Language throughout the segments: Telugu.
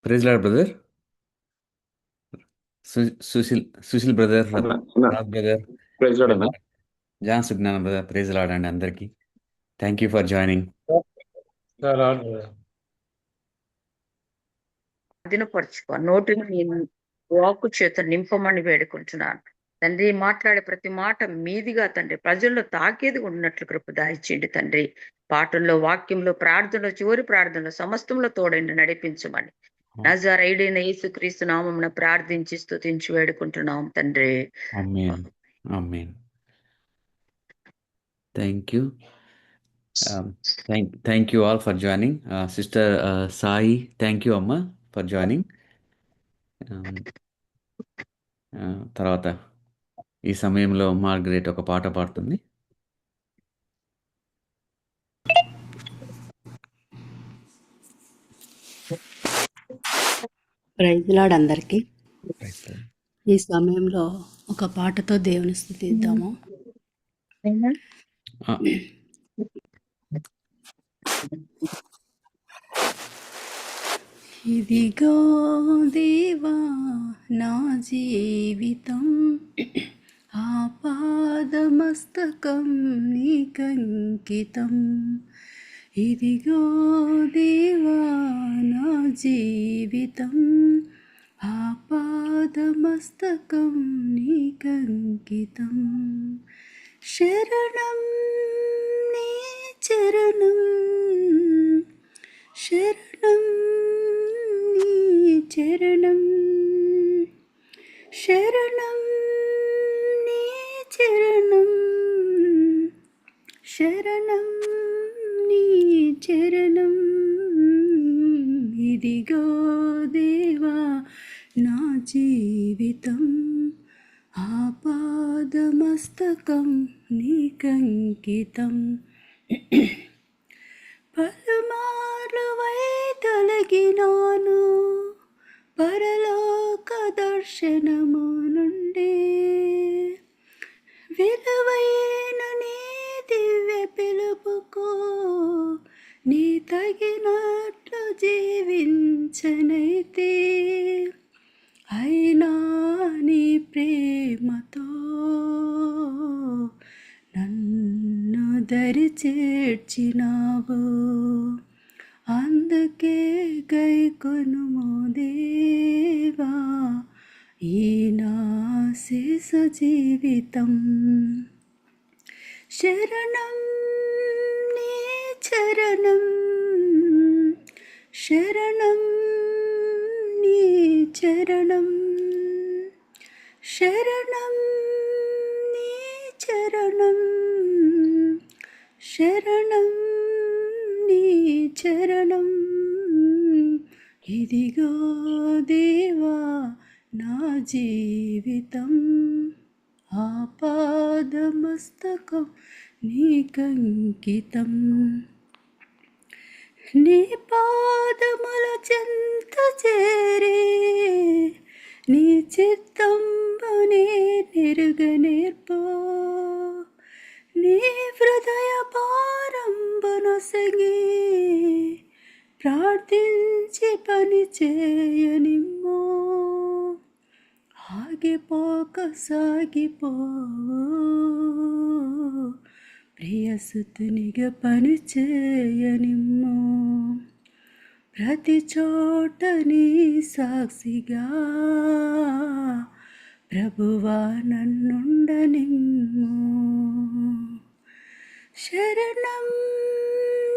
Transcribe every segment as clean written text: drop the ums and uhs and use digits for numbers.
Praise lord brother. Sushil brother, అన్న అన్న రాజ్ బ్రదర్, ప్రైజ్ లార్డ్ అన్న. John Sujnana brother, praise lord అండి అందరికీ. Thank you for joining. అదినపరుచుకో నోటిని నీ వాక్కు చేత నింపమని వేడుకుంటున్నాను తండ్రి. మాట్లాడే ప్రతి మాట మీదిగా తండ్రి ప్రజల్లో తాకేది ఉన్నట్లు కృప దాయిచ్చిండి తండ్రి. పాటల్లో, వాక్యంలో, ప్రార్థనలో, చివరి ప్రార్థనలో సమస్తంలో తోడండి నడిపించమని నజరేయుడైన యేసుక్రీస్తు నామమున ప్రార్థించి స్తుతించి వేడుకుంటున్నాం తండ్రి. Amen. Amen. Thank you. Thank you all for joining. Sister Sai, thank you అమ్మ ఫర్ జాయినింగ్. తర్వాత ఈ సమయంలో మార్గరేట్ ఒక పాట పాడుతుంది. ప్రైజ్ లార్డ్ అందరికీ. ఈ సమయంలో ఒక పాటతో దేవుని స్తుతిద్దాము. ఇదిగో దేవా నా జీవితం, ఆపాదమస్తకం నీకంకితం. ఇదిగో దేవా నా జీవితం, ఆపాదమస్తకం నీకంకితం. శరణం నీ చరణం, శరణం నీ చరణం, శరణం నీ చరణం, శరణం నీ చరణం. ఇదిగో దేవా నా జీవితం, ఆపాదమస్తకం నీకంకితం. పలుమార్లు తొలగినాను పరలోక దర్శనము నుండి, విలువైన నీ దివ్య పిలుపుకో నీ తగినట్లు జీవించనైతే, అయినా నీ ప్రేమతో నన్ను దరి చేర్చినావు. అందుకే గైకొనుము దేవా ఈ నా శేష జీవితం. శరణం నీ చరణం, శరణం నీ చరణం, శరణం నీ చరణం, శరణం నీ చరణం. ఇదిగో దేవా నా జీవితం, ఆపాదమస్తకం నీకంకితం. నీ పాదముల చెంత చేరే నీ చిత్తంబునే నెరుగనేర్పో, నీ హృదయ పారంబునొసగి ప్రార్థించి పని చేయనిమ్మో. ఆగిపోక సాగిపో ప్రియసుతునిగా పని చేయనిమ్మో. ప్రతి చోట నీ సాక్షిగా ప్రభువా నన్నుండనిమ్మో. శరణం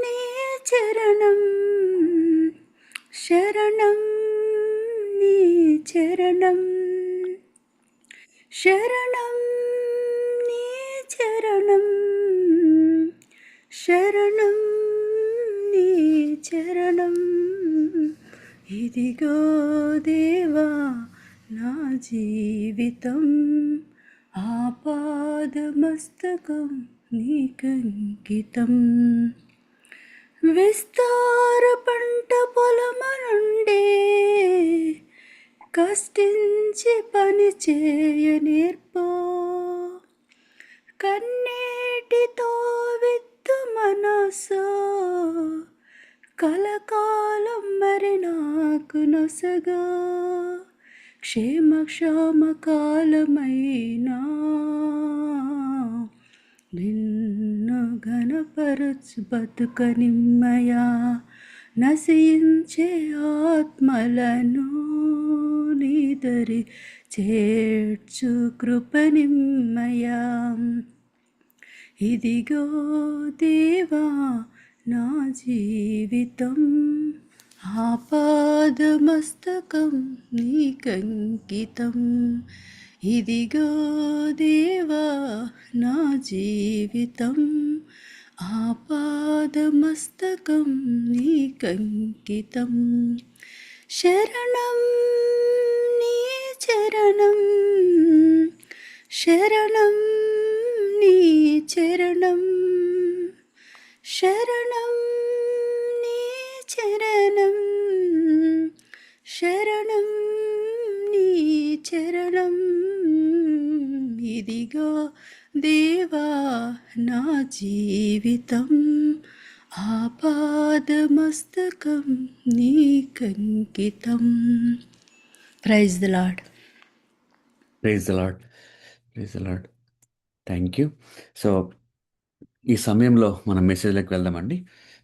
నీ చరణం, శరణం నీ చరణం, శరణం నీ చరణం, శరణం నీ చరణం. ఇదిగో దేవా నా జీవితం, ఆపాదమస్తకం నీకంకితం. విస్తార పంట పొలము నుండే కష్టించి పని చేయనేర్పో, కన్నీటితో విత్తు మనసో కలకాలం మరి నా నాకు నొసగా క్షేమ కాలమైనా నిన్ను ఘనపరచు బతుకనిమ్మయా నశించే ఆత్మలను నీదరి చేర్చు కృపనిమ్మయా ఇదిగో దేవా నా జీవితం ఆపాదమస్తకం నీకంకితం ఇదిగో దేవా నా జీవితం ఆపాదమస్తకం నీకంకితం శరణం నీ చరణం శరణం నీ చరణం శరణం నీ చరణం శరణం నీ చరణం ఇదిగో దేవా నా జీవితం ఆపాదమస్తకం నీకంకితం. Praise the lord. Praise the lord. Praise the lord. Thank you. So ఈ సమయంలో మనం మెసేజ్లోకి వెళ్దామండి.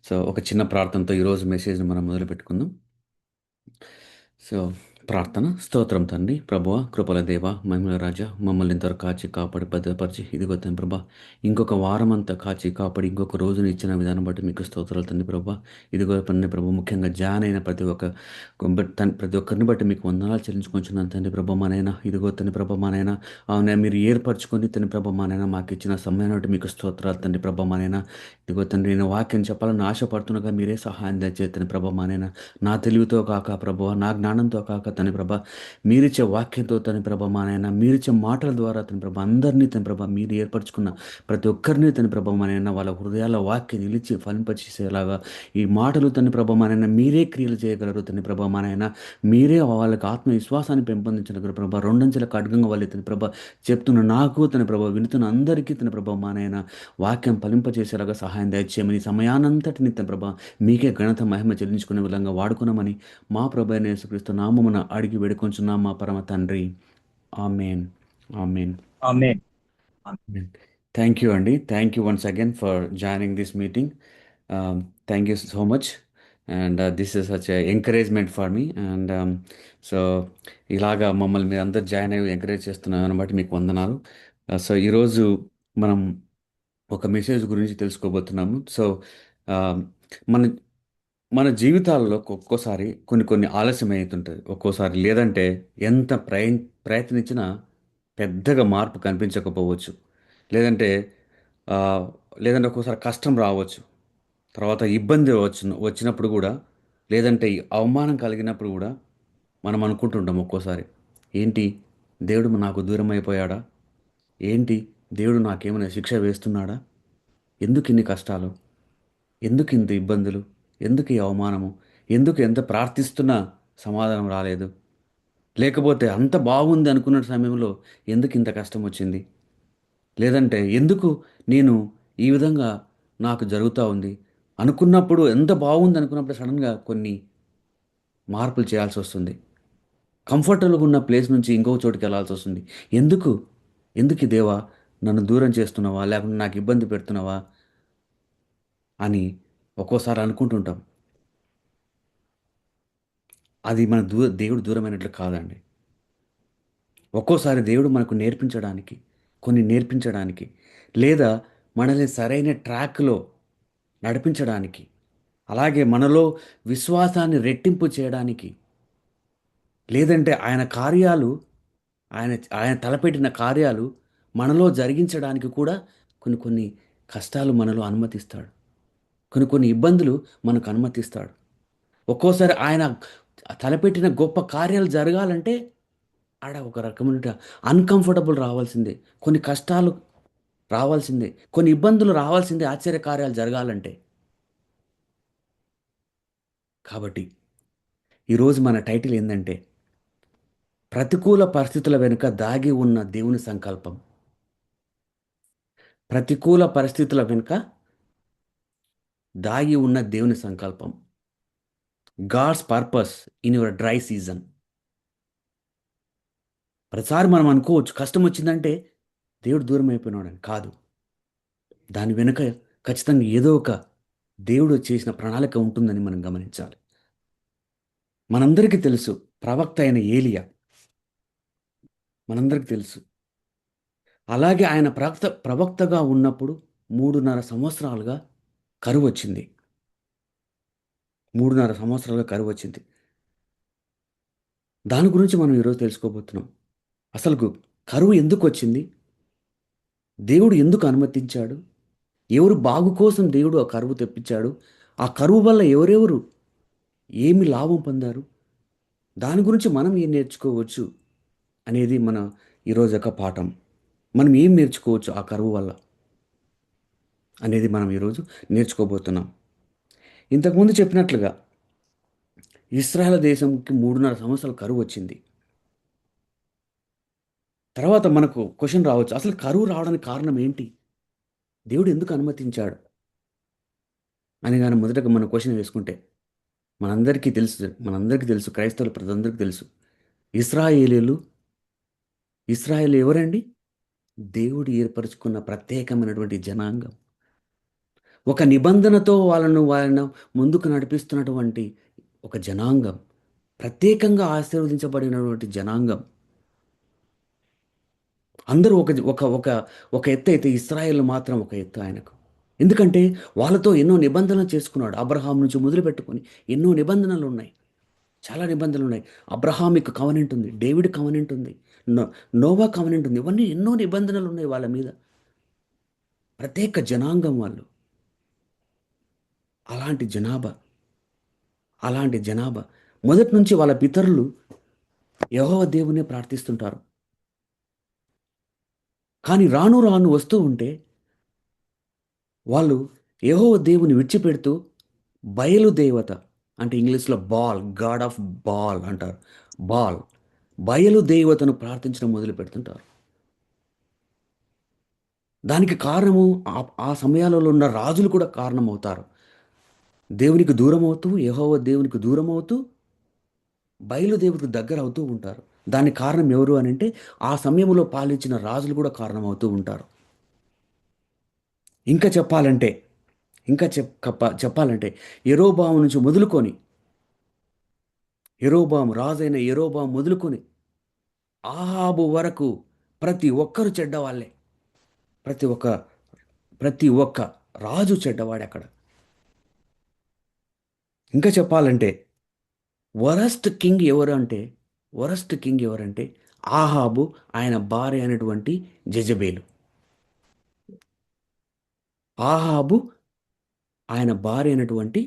సో ఒక చిన్న ప్రార్థనతో ఈరోజు మెసేజ్ని మనం మొదలు పెట్టుకుందాం. సో ప్రార్థన. స్తోత్రం తండ్రి, ప్రభువ, కృపల దేవ, మహిమల రాజా, మమ్మల్ని ఇంతవరకు కాచి కాపాడి భద్రపరిచి ఇదిగో తండ్రి ప్రభా, ఇంకొక వారం అంతా కాచి కాపాడి ఇంకొక రోజుని ఇచ్చిన విధానం బట్టి మీకు స్తోత్రాలు తండ్రి ప్రభా. ఇదిగో తండ్రి ప్రభు, ముఖ్యంగా జాయిన్ అయిన ప్రతి ఒక్కరిని బట్టి మీకు వందనాలు చెల్లించుకుంటున్నాను తండ్రి ప్రభా. మానైనా ఇదిగో తండ్రి ప్రభా, మానైనా అవునా మీరు ఏర్పరచుకొని తండ్రి ప్రభా, మానైనా మాకు ఇచ్చిన సమయం బట్టి మీకు స్తోత్రాలు తండ్రి ప్రభా. మానైనా ఇదిగో తండ్రి, నేను వాక్యం చెప్పాలని ఆశపడుతున్నగా మీరే సహాయం దయచేతండి ప్రభా. మానైనా నా తెలివితో కాక ప్రభా, నా జ్ఞానంతో కాక తండ్రి ప్రభా, మీరిచ్చే వాక్యంతో తండ్రి ప్రభా, మానైనా మీరిచ్చే మాటల ద్వారా తండ్రి ప్రభా, అందరినీ తండ్రి ప్రభా, మీరు ఏర్పరచుకున్న ప్రతి ఒక్కరిని తండ్రి ప్రభా, మానైనా వాళ్ళ హృదయాల వాక్యం నిలిచి ఫలింపచేసేలాగా ఈ మాటలు తండ్రి ప్రభా, మానైనా మీరే క్రియలు చేయగలరు తండ్రి ప్రభా. మానైనా మీరే వాళ్ళకి ఆత్మవిశ్వాసాన్ని పెంపొందించగలరు ప్రభా. రెండంచెల ఖడ్గంగా వాళ్ళు తండ్రి ప్రభా చెప్తున్న నాకు తండ్రి ప్రభా, వినుతున్న అందరికీ తండ్రి ప్రభా, మానైనా వాక్యం ఫలింపచేసేలాగా సహాయం దయచేయమని, సమయానంతటిని తండ్రి ప్రభా మీకే ఘనత మహిమ చెల్లించుకునే విధంగా వాడుకున్నామని మా ప్రభు అయిన యేసుక్రీస్తు నామమున అడిగి వేడుకొంచున్నాం మా పరమ తండ్రి. Amen. Amen. Amen. Thank you అండి. Thank you once again for joining this meeting. Thank you so much. And this is such encouragement for me. And so ఇలాగా మమ్మల్ని మీరు అందరు జాయిన్ అయ్యి ఎంకరేజ్ చేస్తున్నారని బట్టి మీకు వందనాలు. సో ఈరోజు మనం ఒక మెసేజ్ గురించి తెలుసుకోబోతున్నాము. సో మన మన జీవితాల్లో ఒక్కోసారి కొన్ని ఆలస్యం అవుతుంటుంది ఒక్కోసారి, లేదంటే ఎంత ప్రయత్నించినా పెద్దగా మార్పు కనిపించకపోవచ్చు, లేదంటే ఆ, లేదంటే ఒక్కోసారి కష్టం రావచ్చు, తర్వాత ఇబ్బంది వచ్చినప్పుడు కూడా, లేదంటే ఈ అవమానం కలిగినప్పుడు కూడా మనం అనుకుంటుంటాం ఒక్కోసారి, ఏంటి దేవుడు నాకు దూరం అయిపోయాడా, ఏంటి దేవుడు నాకేమైనా శిక్ష వేస్తున్నాడా, ఎందుకు ఇన్ని కష్టాలు, ఎందుకు ఇంత ఇబ్బందులు, ఎందుకు ఈ అవమానము, ఎందుకు ఎంత ప్రార్థిస్తున్నా సమాధానం రాలేదు, లేకపోతే అంత బాగుంది అనుకున్న సమయంలో ఎందుకు ఇంత కష్టం వచ్చింది, లేదంటే ఎందుకు నేను ఈ విధంగా నాకు జరుగుతూ ఉంది, అనుకున్నప్పుడు ఎంత బాగుంది అనుకున్నప్పుడు సడన్గా కొన్ని మార్పులు చేయాల్సి వస్తుంది, కంఫర్టబుల్గా ఉన్న ప్లేస్ నుంచి ఇంకో చోటుకి వెళ్ళాల్సి వస్తుంది. ఎందుకు ఎందుకు ఈ దేవా నన్ను దూరం చేస్తున్నావా, లేకుంటే నాకు ఇబ్బంది పెడుతున్నావా అని ఒక్కోసారి అనుకుంటుంటాం. అది మన దేవుడు దూరమైనట్లు కాదండి. ఒక్కోసారి దేవుడు మనకు నేర్పించడానికి, లేదా మనల్ని సరైన ట్రాక్లో నడిపించడానికి, అలాగే మనలో విశ్వాసాన్ని రెట్టింపు చేయడానికి, లేదంటే ఆయన ఆయన తలపెట్టిన కార్యాలు మనలో జరిగించడానికి కూడా కొన్ని కష్టాలు మనలో అనుమతిస్తాడు, కొన్ని ఇబ్బందులు మనకు అనుమతిస్తాడు. ఒక్కోసారి ఆయన తలపెట్టిన గొప్ప కార్యాలు జరగాలంటే ఆడ ఒక రకమైన అన్కంఫర్టబుల్ రావాల్సిందే, కొన్ని కష్టాలు రావాల్సిందే, కొన్ని ఇబ్బందులు రావాల్సిందే ఆశ్చర్యకార్యాలు జరగాలంటే. కాబట్టి ఈరోజు మన టైటిల్ ఏంటంటే, ప్రతికూల పరిస్థితుల వెనుక దాగి ఉన్న దేవుని సంకల్పం. ప్రతికూల పరిస్థితుల వెనుక దాగి ఉన్న దేవుని సంకల్పం. God's purpose in your dry season. ప్రతిసారి మనం అనుకోవచ్చు కష్టం వచ్చిందంటే దేవుడు దూరం అయిపోయినాడని. కాదు, దాని వెనుక ఖచ్చితంగా ఏదో ఒక దేవుడు చేసిన ప్రణాళిక ఉంటుందని మనం గమనించాలి. మనందరికీ తెలుసు ప్రవక్త అయిన ఏలియా, మనందరికీ తెలుసు. అలాగే ఆయన ప్రవక్తగా ఉన్నప్పుడు 3.5 సంవత్సరాలుగా కరువు వచ్చింది. 3.5 సంవత్సరాలుగా కరువు వచ్చింది. దాని గురించి మనం ఈరోజు తెలుసుకోబోతున్నాం. అసలు కరువు ఎందుకు వచ్చింది? దేవుడు ఎందుకు అనుమతించాడు? ఎవరు బాగు కోసం దేవుడు ఆ కరువు తెప్పించాడు? ఆ కరువు వల్ల ఎవరెవరు ఏమి లాభం పొందారు? దాని గురించి మనం ఏం నేర్చుకోవచ్చు అనేది మన ఈరోజు యొక్క పాఠం. మనం ఏం నేర్చుకోవచ్చు ఆ కరువు వల్ల అనేది మనం ఈరోజు నేర్చుకోబోతున్నాం. ఇంతకుముందు చెప్పినట్లుగా ఇస్రాయేల్ దేశంకి 3.5 సంవత్సరాలు కరువు వచ్చింది. తర్వాత మనకు క్వశ్చన్ రావచ్చు, అసలు కరువు రావడానికి కారణం ఏంటి? దేవుడు ఎందుకు అనుమతించాడు అని కానీ మొదటగా మనం క్వశ్చన్ వేసుకుంటే మనందరికీ తెలుసు, క్రైస్తవులు ప్రజలందరికీ తెలుసు. ఇస్రాయేలీలు ఇస్రాయేల్ ఎవరండి? దేవుడు ఏర్పరచుకున్న ప్రత్యేకమైనటువంటి జనాంగం. ఒక నిబంధనతో వాళ్ళను ముందుకు నడిపిస్తున్నటువంటి ఒక జనాంగం, ప్రత్యేకంగా ఆశీర్వదించబడినటువంటి జనాంగం. అందరూ ఒక ఒక ఒక ఒక ఎత్తు అయితే ఇస్రాయేల్ మాత్రం ఒక ఎత్తు ఆయనకు. ఎందుకంటే వాళ్ళతో ఎన్నో నిబంధనలు చేసుకున్నాడు. అబ్రహాం నుంచి మొదలుపెట్టుకొని ఎన్నో నిబంధనలు ఉన్నాయి, చాలా నిబంధనలు ఉన్నాయి. అబ్రహామిక్ కవనెంట్ ఉంది, డేవిడ్ కవనెంట్ ఉంది, నో నోవా కవనెంట్ ఉంది. ఇవన్నీ ఎన్నో నిబంధనలు ఉన్నాయి వాళ్ళ మీద. ప్రత్యేక జనాంగం వాళ్ళు. అలాంటి జనాభా అలాంటి జనాభా మొదటి నుంచి వాళ్ళ పితరులు యెహోవా దేవునే ప్రార్థిస్తుంటారు. కానీ రాను రాను వస్తూ ఉంటే వాళ్ళు యెహోవా దేవుని విడిచిపెడుతూ బయలు దేవత, అంటే ఇంగ్లీష్లో బాల్, గాడ్ ఆఫ్ బాల్ అంటారు. బాల్, బయలు దేవతను ప్రార్థించడం మొదలు పెడుతుంటారు. దానికి కారణము ఆ సమయాలలో ఉన్న రాజులు కూడా కారణమవుతారు. దేవునికి దూరం అవుతూ, యెహోవా దేవునికి దూరం అవుతూ బయలుదేవుడికి దగ్గర అవుతూ ఉంటారు. దానికి కారణం ఎవరు అని అంటే ఆ సమయంలో పాలించిన రాజులు కూడా కారణమవుతూ ఉంటారు. ఇంకా చెప్పాలంటే చెప్పాలంటే యెరోబాము నుంచి మొదలుకొని, రాజైన యెరోబాము మొదలుకొని ఆహాబు వరకు ప్రతి ఒక్కరు చెడ్డవాళ్ళే. ప్రతి ఒక్క ప్రతి ఒక్క రాజు చెడ్డవాడే అక్కడ. ఇంకా చెప్పాలంటే వరస్ట్ కింగ్ ఎవరంటే ఆహాబు, ఆయన భార్య అయినటువంటి జెజబేలు. ఆహాబు, ఆయన భార్య అయినటువంటి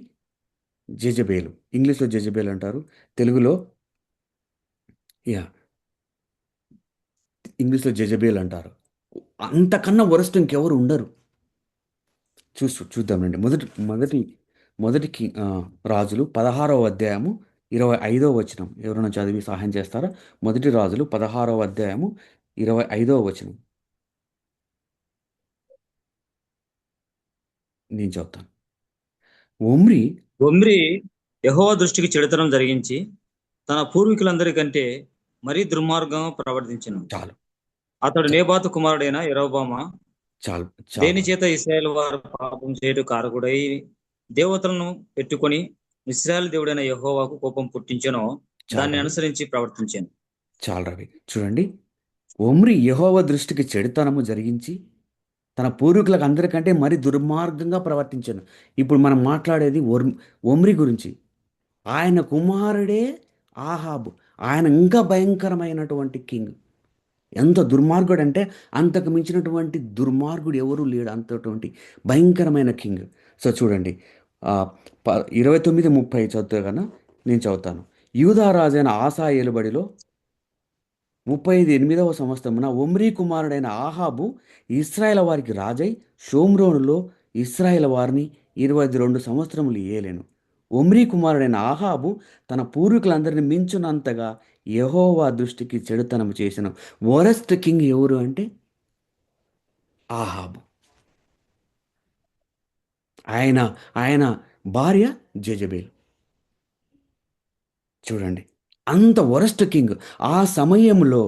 జెజబేలు. ఇంగ్లీష్లో జెజబేల్ అంటారు, తెలుగులో యా ఇంగ్లీష్లో జెజబేల్ అంటారు. అంతకన్నా వరస్ట్ ఇంకెవరు ఉండరు. చూద్దామండి. మొదటి మొదటి మొదటి రాజులు 16వ అధ్యాయము 25వ వచనం. ఎవరైనా చదివి సహాయం చేస్తారా? మొదటి రాజులు 16వ అధ్యాయము 25వ వచనం. నేను చెప్తాను. ఒమ్రి ఒమ్రి యెహోవా దృష్టికి చెడుతనం జరిగించి తన పూర్వీకులందరికంటే మరీ దుర్మార్గం ప్రవర్తించెను. చాలు అతడు నేబాతు కుమారుడైన యెరోబామా చాలు దేని చాలు చేత ఇశ్రాయేలు వారు పాపం చేయటు కారకుడై దేవతలను పెట్టుకొని ఇశ్రాయేలు దేవుడైన యెహోవాకు కోపం పుట్టించెనో దాన్ని రవి, అనుసరించి ప్రవర్తించాను. చాలు రవి. చూడండి, ఒమ్రి యెహోవా దృష్టికి చెడుతనము జరిగించి తన పూర్వీకులకు అందరికంటే మరి దుర్మార్గంగా ప్రవర్తించాను. ఇప్పుడు మనం మాట్లాడేది ఒమ్రి గురించి. ఆయన కుమారుడే ఆహాబు. ఆయన ఇంకా భయంకరమైనటువంటి కింగ్. ఎంత దుర్మార్గుడు అంటే అంతకు మించినటువంటి దుర్మార్గుడు ఎవరూ లేడు. అంతటువంటి భయంకరమైన కింగ్. సో చూడండి, 29:30 చదువుతా కన్నా నేను చదువుతాను. యూదా రాజైన ఆసా ఏలుబడిలో 38వ సంవత్సరమున ఒమ్రీ కుమారుడైన ఆహాబు ఇశ్రాయేల్ వారికి రాజై షోమ్రోనులో ఇశ్రాయేల్ వారిని 22 సంవత్సరములు ఏలెను. ఒమ్రీ కుమారుడైన ఆహాబు తన పూర్వీకులందరిని మించునంతగా యెహోవా దృష్టికి చెడుతనం చేసిన వరస్ట్ కింగ్ ఎవరు అంటే ఆహాబు. ఆయన ఆయన భార్య జెజబేల్. చూడండి, అంత వరస్ట్ కింగ్. ఆ సమయంలో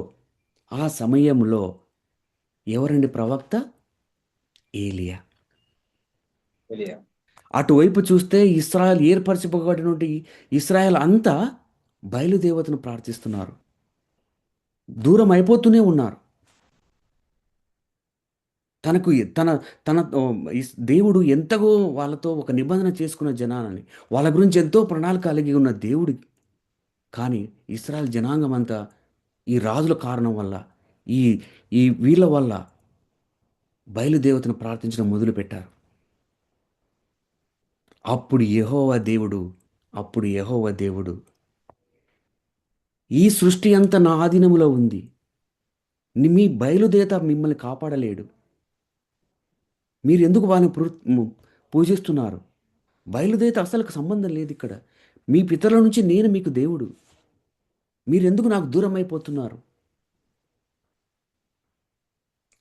ఆ సమయంలో ఎవరండి ప్రవక్త? ఏలియా. ఎలియా. అటువైపు చూస్తే ఇస్రాయల్ ఏర్పరచబడినటువంటి ఇస్రాయల్ అంతా బయలుదేవతను ప్రార్థిస్తున్నారు. దూరం అయిపోతూనే ఉన్నారు. తనకు తన తన దేవుడు ఎంతగో వాళ్ళతో ఒక నిబంధన చేసుకున్న జనాలని, వాళ్ళ గురించి ఎంతో ప్రణాళిక కలిగి ఉన్న దేవుడు. కానీ ఇస్రాయల్ జనాంగం అంతా ఈ రాజుల కారణం వల్ల, ఈ ఈ వీళ్ళ వల్ల బయలుదేవతను ప్రార్థించడం మొదలుపెట్టారు. అప్పుడు యెహోవా దేవుడు అప్పుడు యెహోవా దేవుడు ఈ సృష్టి అంతా నా ఆధీనములో ఉంది. మీ బయలుదేవత మిమ్మల్ని కాపాడలేడు. మీరెందుకు వాళ్ళని పూజిస్తున్నారు? బయలుదేరితే అసలుకు సంబంధం లేదు ఇక్కడ. మీ పితరుల నుంచి నేను మీకు దేవుడు. మీరెందుకు నాకు దూరం అయిపోతున్నారు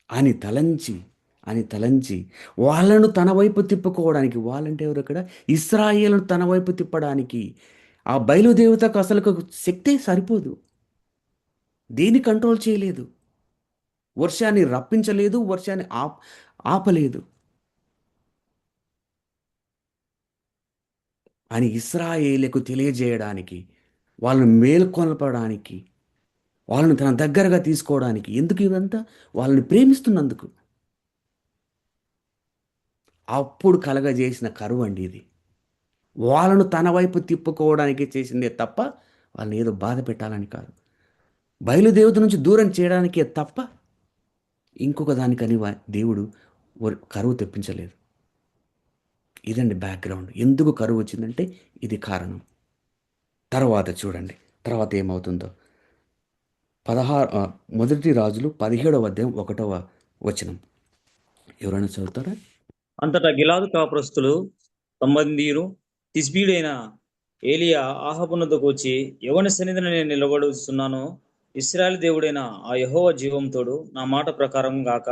అని తలంచి వాళ్ళను తన వైపు తిప్పుకోవడానికి, వాళ్ళంటే ఎవరు ఇక్కడ? ఇశ్రాయేలును తన వైపు తిప్పడానికి ఆ బయలుదేవతకు అసలుకు శక్తే సరిపోదు. దేన్ని కంట్రోల్ చేయలేదు. వర్షాన్ని రప్పించలేదు, వర్షాన్ని ఆపలేదు అని ఇశ్రాయేలుకు తెలియజేయడానికి, వాళ్ళను మేల్కొల్పడానికి, వాళ్ళని తన దగ్గరగా తీసుకోవడానికి. ఎందుకు ఇదంతా? వాళ్ళని ప్రేమిస్తున్నందుకు. అప్పుడు కలగజేసిన కరువు అండి ఇది. వాళ్ళను తన వైపు తిప్పుకోవడానికి చేసిందే తప్ప వాళ్ళని ఏదో బాధ పెట్టాలని కాదు. బయలుదేవత నుంచి దూరం చేయడానికే తప్ప ఇంకొక దానికని దేవుడు కరువు తెప్పించలేదు. ఇదండి బ్యాక్గ్రౌండ్. ఎందుకు కరువు వచ్చిందంటే ఇది కారణం. తర్వాత చూడండి, తర్వాత ఏమవుతుందో. 1 రాజులు 17వ అధ్యాయం 1వ వచనం. ఎవరైనా చదువుతారా? అంతటా గిలాదు కాపురస్తులు సంబంధీయులు తిష్బీడైన ఏలియా ఆహాబునొద్దకు వచ్చి, ఎవని సన్నిధిని నేను నిలబడుస్తున్నానో ఇశ్రాయేలు దేవుడైన ఆ యెహోవా జీవంతోడు నా మాట ప్రకారం గాక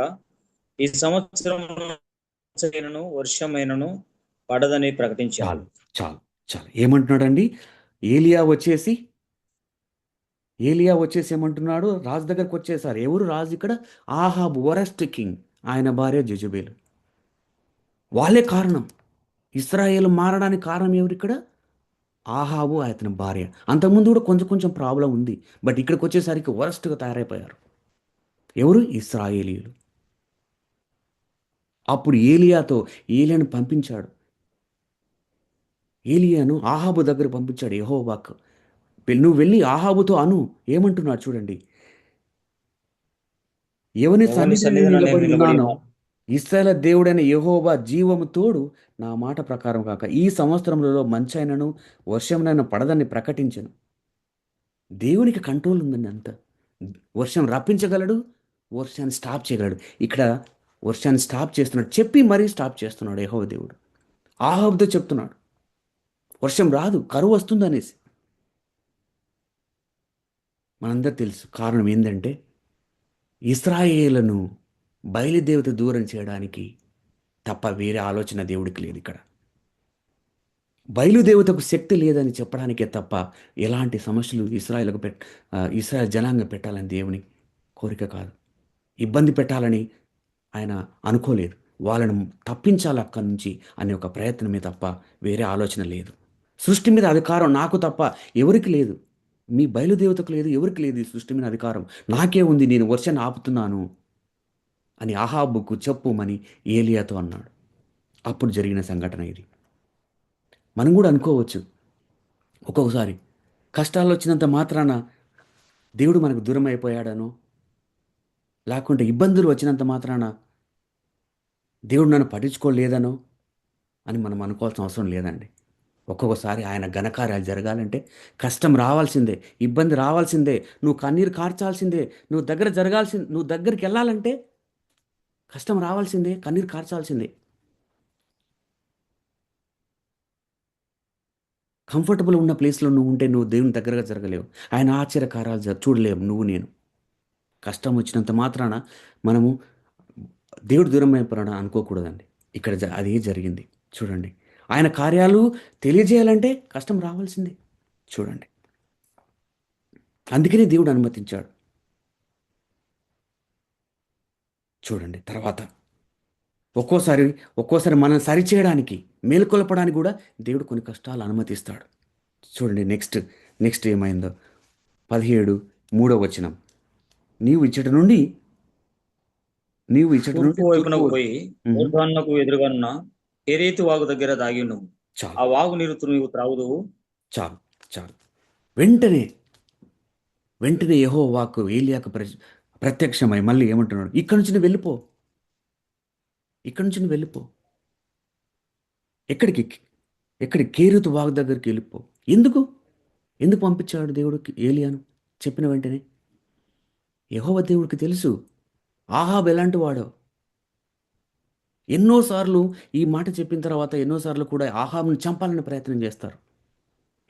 ఈ సంవత్సరం వర్షమైనను పడదని ప్రకటించాను. చాలు చాలు చాలు. ఏమంటున్నాడండి? ఏలియా వచ్చేసి ఏమంటున్నాడు? రాజు దగ్గరకు వచ్చేసారు. ఎవరు రాజు ఇక్కడ? ఆహాబు, వరస్ట్ కింగ్. ఆయన భార్య జెజబేలు. వాళ్ళే కారణం. ఇశ్రాయేలు మారడానికి కారణం ఎవరు ఇక్కడ? ఆహాబు, అతని భార్య. అంతకుముందు కూడా కొంచెం కొంచెం ప్రాబ్లం ఉంది. బట్ ఇక్కడికి వచ్చేసరికి వరస్ట్గా తయారైపోయారు. ఎవరు? ఇశ్రాయేలీయులు. అప్పుడు ఏలియాను పంపించాడు. ఏలియాను ఆహాబు దగ్గర పంపించాడు యెహోవాకు. నువ్వు వెళ్ళి ఆహాబుతో అను. ఏమంటున్నాడు చూడండి. ఎవని సన్నిధిని నిలబడి ఉన్నానో ఇశ్రాయేలు దేవుడైన యెహోవా జీవము తోడు నా మాట ప్రకారం కాక ఈ సంవత్సరములలో మంచైనను వర్షమునైనా పడదని ప్రకటించను. దేవునికి కంట్రోల్ ఉందండి అంత. వర్షం రప్పించగలడు, వర్షాన్ని స్టాప్ చేయగలడు. ఇక్కడ వర్షాన్ని స్టాప్ చేస్తున్నాడు, చెప్పి మరీ స్టాప్ చేస్తున్నాడు యెహోవా దేవుడు. ఆహాబుతో చెప్తున్నాడు వర్షం రాదు, కరువు వస్తుంది అనేసి. మనందరూ తెలుసు కారణం ఏంటంటే ఇశ్రాయేలును బయలుదేవత దూరం చేయడానికి తప్ప వేరే ఆలోచన దేవుడికి లేదు. ఇక్కడ బయలుదేవతకు శక్తి లేదని చెప్పడానికే తప్ప ఎలాంటి సమస్యలు ఇశ్రాయేల్ జనాంగం పెట్టాలని దేవుని కోరిక కాదు. ఇబ్బంది పెట్టాలని ఆయన అనుకోలేదు. వాళ్ళను తప్పించాలి అక్కడి నుంచి అనే ఒక ప్రయత్నమే తప్ప వేరే ఆలోచన లేదు. సృష్టి మీద అధికారం నాకు తప్ప ఎవరికి లేదు. మీ బయలుదేవతకు లేదు, ఎవరికి లేదు ఈ సృష్టి మీద అధికారం. నాకే ఉంది, నేను వర్షాన్ని ఆపుతున్నాను అని ఆహాబుకు చెప్పుమని ఏలియాతో అన్నాడు. అప్పుడు జరిగిన సంఘటన ఇది. మనం కూడా అనుకోవచ్చు, ఒక్కొక్కసారి కష్టాలు వచ్చినంత మాత్రాన దేవుడు మనకు దూరం అయిపోయాడనో, లేకుంటే ఇబ్బందులు వచ్చినంత మాత్రాన దేవుడు నన్ను పట్టించుకోలేదనో అని మనం అనుకోవాల్సిన అవసరం లేదండి. ఒక్కొక్కసారి ఆయన ఘనకార్యాలు జరగాలంటే కష్టం రావాల్సిందే, ఇబ్బంది రావాల్సిందే, నువ్వు కన్నీరు కార్చాల్సిందే, నువ్వు దగ్గరికి వెళ్ళాలంటే కష్టం రావాల్సిందే, కన్నీరు కార్చాల్సిందే. కంఫర్టబుల్ ఉన్న ప్లేస్లో నువ్వు ఉంటే నువ్వు దేవుని దగ్గరగా జరగలేవు. ఆయన ఆశ్చర్యకార్యాలు చూడలేవు నువ్వు నేను. కష్టం వచ్చినంత మాత్రాన మనము దేవుడు దూరం అయిపోయాడు అనుకోకూడదండి. ఇక్కడ అదే జరిగింది. చూడండి, ఆయన కార్యాలు తెలియజేయాలంటే కష్టం రావాల్సిందే. చూడండి, అందుకనే దేవుడు అనుమతించాడు. చూడండి తర్వాత ఒక్కోసారి మనం సరిచేయడానికి, మేలుకొల్పడానికి కూడా దేవుడు కొన్ని కష్టాలు అనుమతిస్తాడు. చూడండి నెక్స్ట్ ఏమైందో 17 3వ వచనం. నీవు ఇచ్చట నుండి తూర్పు వైపునకు తూర్పు. పోయి మ్మ్. యోర్దానునకు ఎదురుగానున్న కెరీతు వాగు దగ్గర దాగి ఉండుము. ఆ చాలు వాగు నీరు నీవు త్రాగుదువు. చాలు చాలు. వెంటనే వెంటనే యెహోవా వాక్కు ఏలియాకు ప్రత్యక్షమై మళ్ళీ ఏమంటున్నాడు, ఇక్కడి నుంచి నువ్వు వెళ్ళిపో, ఇక్కడి నుంచి నువ్వు వెళ్ళిపో. ఎక్కడికి? కేరుతు వాగు దగ్గరికి వెళ్ళిపో. ఎందుకు ఎందుకు పంపించాడు దేవుడు ఏలియాను? చెప్పిన వెంటనే యెహోవా దేవుడికి తెలుసు ఆహాబ్ ఎలాంటి వాడో. ఎన్నోసార్లు ఈ మాట చెప్పిన తర్వాత ఎన్నోసార్లు కూడా ఆహాబ్ను చంపాలని ప్రయత్నం చేస్తారు.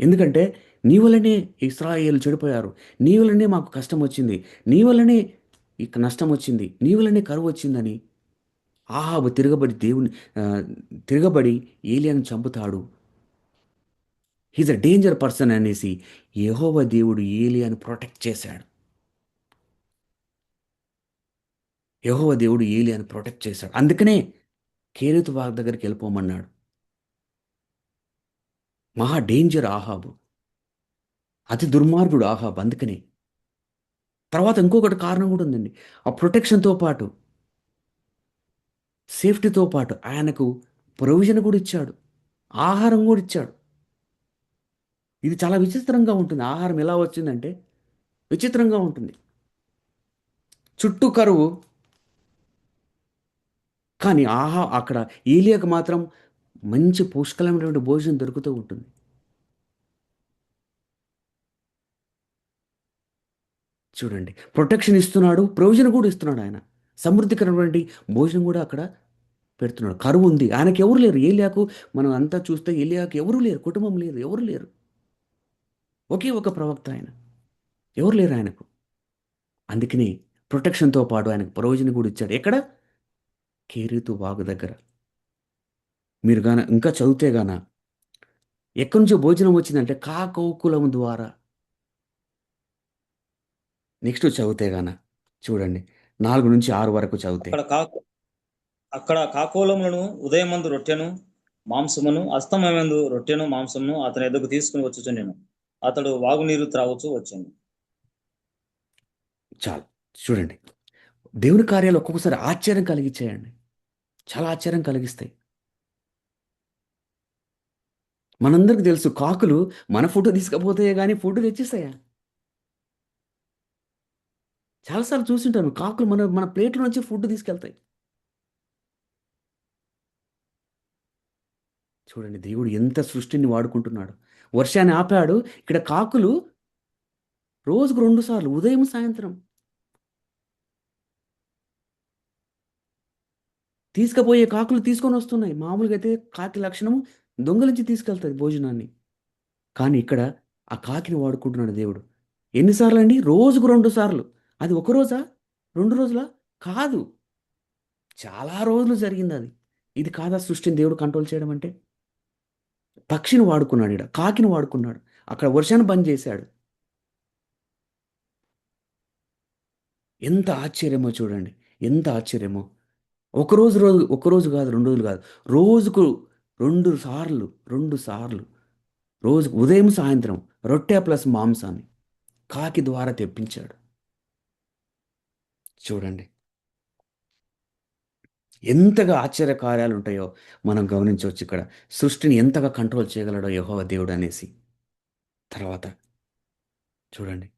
ఎందుకంటే నీ వల్లనే ఇశ్రాయేలు చెడిపోయారు, నీ వల్లనే మాకు కష్టం వచ్చింది, నీ వల్లనే ఇక నష్టం వచ్చింది, నీ వల్లనే కరువు వచ్చిందని ఆహాబు తిరగబడి ఏలియాను చంపుతాడు. హీజ్ అ డేంజర్ పర్సన్ అనేసి యెహోవా దేవుడు ఏలియాను ప్రొటెక్ట్ చేశాడు. యెహోవా దేవుడు ఏలియాను ప్రొటెక్ట్ చేశాడు. అందుకనే కేరేతు వాగ్ దగ్గరికి వెళ్ళిపోమన్నాడు. మహా డేంజర్ ఆహాబు, అతి దుర్మార్గుడు ఆహాబు. అందుకనే తర్వాత ఇంకొకటి కారణం కూడా ఉందండి. ఆ ప్రొటెక్షన్తో పాటు, సేఫ్టీతో పాటు ఆయనకు ప్రొవిజన్ కూడా ఇచ్చాడు, ఆహారం కూడా ఇచ్చాడు. ఇది చాలా విచిత్రంగా ఉంటుంది. ఆహారం ఎలా వచ్చిందంటే విచిత్రంగా ఉంటుంది. చుట్టూ కరువు, కానీ అక్కడ ఏలియాకు మాత్రం మంచి పుష్కలమైనటువంటి భోజనం దొరుకుతూ ఉంటుంది. చూడండి, ప్రొటెక్షన్ ఇస్తున్నాడు, ప్రొవిజన్ కూడా ఇస్తున్నాడు. ఆయన సమృద్ధికరమైనటువంటి భోజనం కూడా అక్కడ పెడుతున్నాడు. కరువు ఉంది, ఆయనకి ఎవరు లేరు. ఏలియాకు మనం అంతా చూస్తే ఏలియాకు ఎవరు లేరు, కుటుంబం లేదు, ఎవరు లేరు. ఒకే ఒక ప్రవక్త ఆయన, ఎవరు లేరు ఆయనకు. అందుకని ప్రొటెక్షన్తో పాటు ఆయనకు ప్రొవిజన్ కూడా ఇచ్చాడు. ఎక్కడ? కేరీతు వాగు దగ్గర. మీరు ఇంకా చదివితే ఎక్కడి నుంచో భోజనం వచ్చిందంటే కాకౌకులం ద్వారా. నెక్స్ట్ చదివితే చూడండి 4-6 వరకు చదివితే. అక్కడ కాకోలములను ఉదయమందు రొట్టెను మాంసమును, అస్తమయమందు రొట్టెను మాంసమును అతని ఎద్దకు తీసుకుని వచ్చుచుండెను. అతడు వాగునీరు త్రాగుచూ వచ్చాను. చాలు. చూడండి, దేవుని కార్యాలు ఒక్కొక్కసారి ఆశ్చర్యం కలిగించాయండి, చాలా ఆశ్చర్యం కలిగిస్తాయి. మనందరికి తెలుసు కాకులు మన ఫుడ్ తీసుకపోతాయే కానీ ఫుడ్ తెచ్చిస్తాయా? చాలాసార్లు చూస్తుంటాను, కాకులు మన ప్లేట్ల నుంచి ఫుడ్ తీసుకెళ్తాయి. చూడండి, దేవుడు ఎంత సృష్టిని వాడుకుంటున్నాడు. వర్షాన్ని ఆపాడు. ఇక్కడ కాకులు రోజుకు 2 సార్లు, ఉదయం సాయంత్రం తీసుకుపోయే కాకులు తీసుకొని వస్తున్నాయి. మామూలుగా అయితే కాకి లక్షణం దొంగలించి తీసుకెళ్తుంది భోజనాన్ని. కానీ ఇక్కడ ఆ కాకిని వాడుకుంటున్నాడు దేవుడు. ఎన్నిసార్లు అండి? రోజుకు 2 సార్లు. అది ఒక రోజా, 2 రోజులా? కాదు, చాలా రోజులు జరిగింది అది. ఇది కాదా సృష్టిని దేవుడు కంట్రోల్ చేయడం అంటే? పక్షిని వాడుకున్నాడు, ఇక్కడ కాకిని వాడుకున్నాడు, అక్కడ వర్షాన్ని బంద్ చేశాడు. ఎంత ఆశ్చర్యమో చూడండి, ఎంత ఆశ్చర్యమో. ఒక రోజు కాదు, 2 రోజులు కాదు, రోజుకు 2 సార్లు రోజుకు ఉదయం సాయంత్రం రొట్టె ప్లస్ మాంసాన్ని కాకి ద్వారా తెప్పించాడు. చూడండి, ఎంతగా ఆశ్చర్య కార్యాలు ఉంటాయో మనం గమనించవచ్చు. ఇక్కడ సృష్టిని ఎంతగా కంట్రోల్ చేయగలడో యెహోవా దేవుడు అనేసి. తర్వాత చూడండి,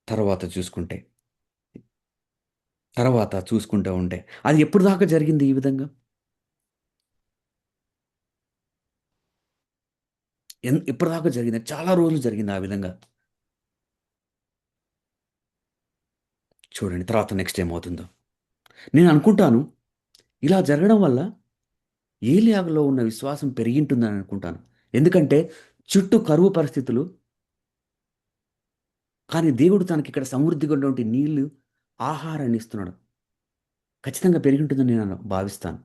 తర్వాత చూసుకుంటూ ఉంటే అది ఎప్పుడు దాకా జరిగింది ఈ విధంగా? ఇప్పటిదాకా జరిగింది, చాలా రోజులు జరిగింది ఆ విధంగా. చూడండి తర్వాత నెక్స్ట్ ఏమవుతుందో. నేను అనుకుంటాను, ఇలా జరగడం వల్ల ఏలియాలో ఉన్న విశ్వాసం పెరిగింటుందని అనుకుంటాను. ఎందుకంటే చుట్టూ కరువు పరిస్థితులు, కానీ దేవుడు తనకి ఇక్కడ సమృద్ధిగా ఉన్నటువంటి నీళ్లు, ఆహారాన్ని ఇస్తున్నాడు. ఖచ్చితంగా పెరిగి ఉంటుందని నేను భావిస్తాను.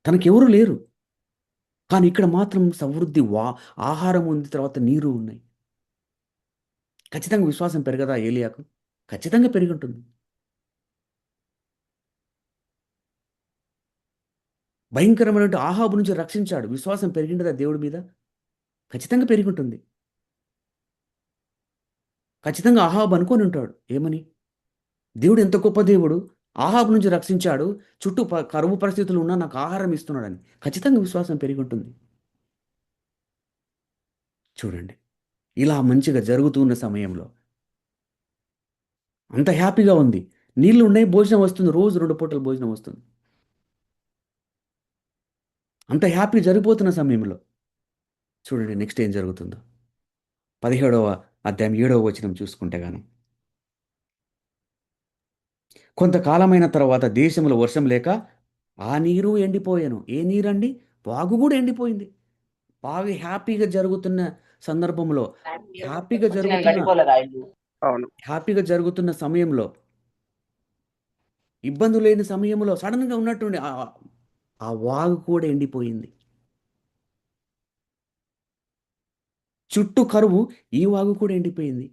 తనకెవరు లేరు, కానీ ఇక్కడ మాత్రం సమృద్ధి ఆహారం ఉంది, తర్వాత నీరు ఉన్నాయి. ఖచ్చితంగా విశ్వాసం పెరగదా ఏలియాకు? ఖచ్చితంగా పెరిగి ఉంటుంది. భయంకరమైన ఆహాబు నుంచి రక్షించాడు. విశ్వాసం పెరిగిండదా దేవుడి మీద? ఖచ్చితంగా పెరిగి ఉంటుంది. ఖచ్చితంగా ఆహాబు అనుకొని ఉంటాడు ఏమని, దేవుడు ఎంత గొప్ప దేవుడు, ఆహాబు నుంచి రక్షించాడు, చుట్టూ కరువు పరిస్థితులు ఉన్నా నాకు ఆహారం ఇస్తున్నాడని. ఖచ్చితంగా విశ్వాసం పెరిగి ఉంటుంది. చూడండి, ఇలా మంచిగా జరుగుతున్న సమయంలో అంత హ్యాపీగా ఉంది. నీళ్లు ఉన్నాయి, భోజనం వస్తుంది, రోజు 2 పూటలు భోజనం వస్తుంది. అంత హ్యాపీ జరిగిపోతున్న సమయంలో చూడండి నెక్స్ట్ ఏం జరుగుతుందో. 17వ అధ్యాయం 7వ వచనం చూసుకుంటే గాను, కొంతకాలమైన తర్వాత దేశంలో వర్షం లేక ఆ నీరు ఎండిపోయాను. ఏ నీరండి? వాగు కూడా ఎండిపోయింది. బాగా హ్యాపీగా జరుగుతున్న సందర్భంలో, హ్యాపీగా జరుగుతున్న అవును. హ్యాపీగా జరుగుతున్న సమయంలో, ఇబ్బంది లేని సమయంలో సడన్గా ఉన్నట్టుండి ఆ వాగు కూడా ఎండిపోయింది. చుట్టూ కరువు, ఈ వాగు కూడా ఎండిపోయింది.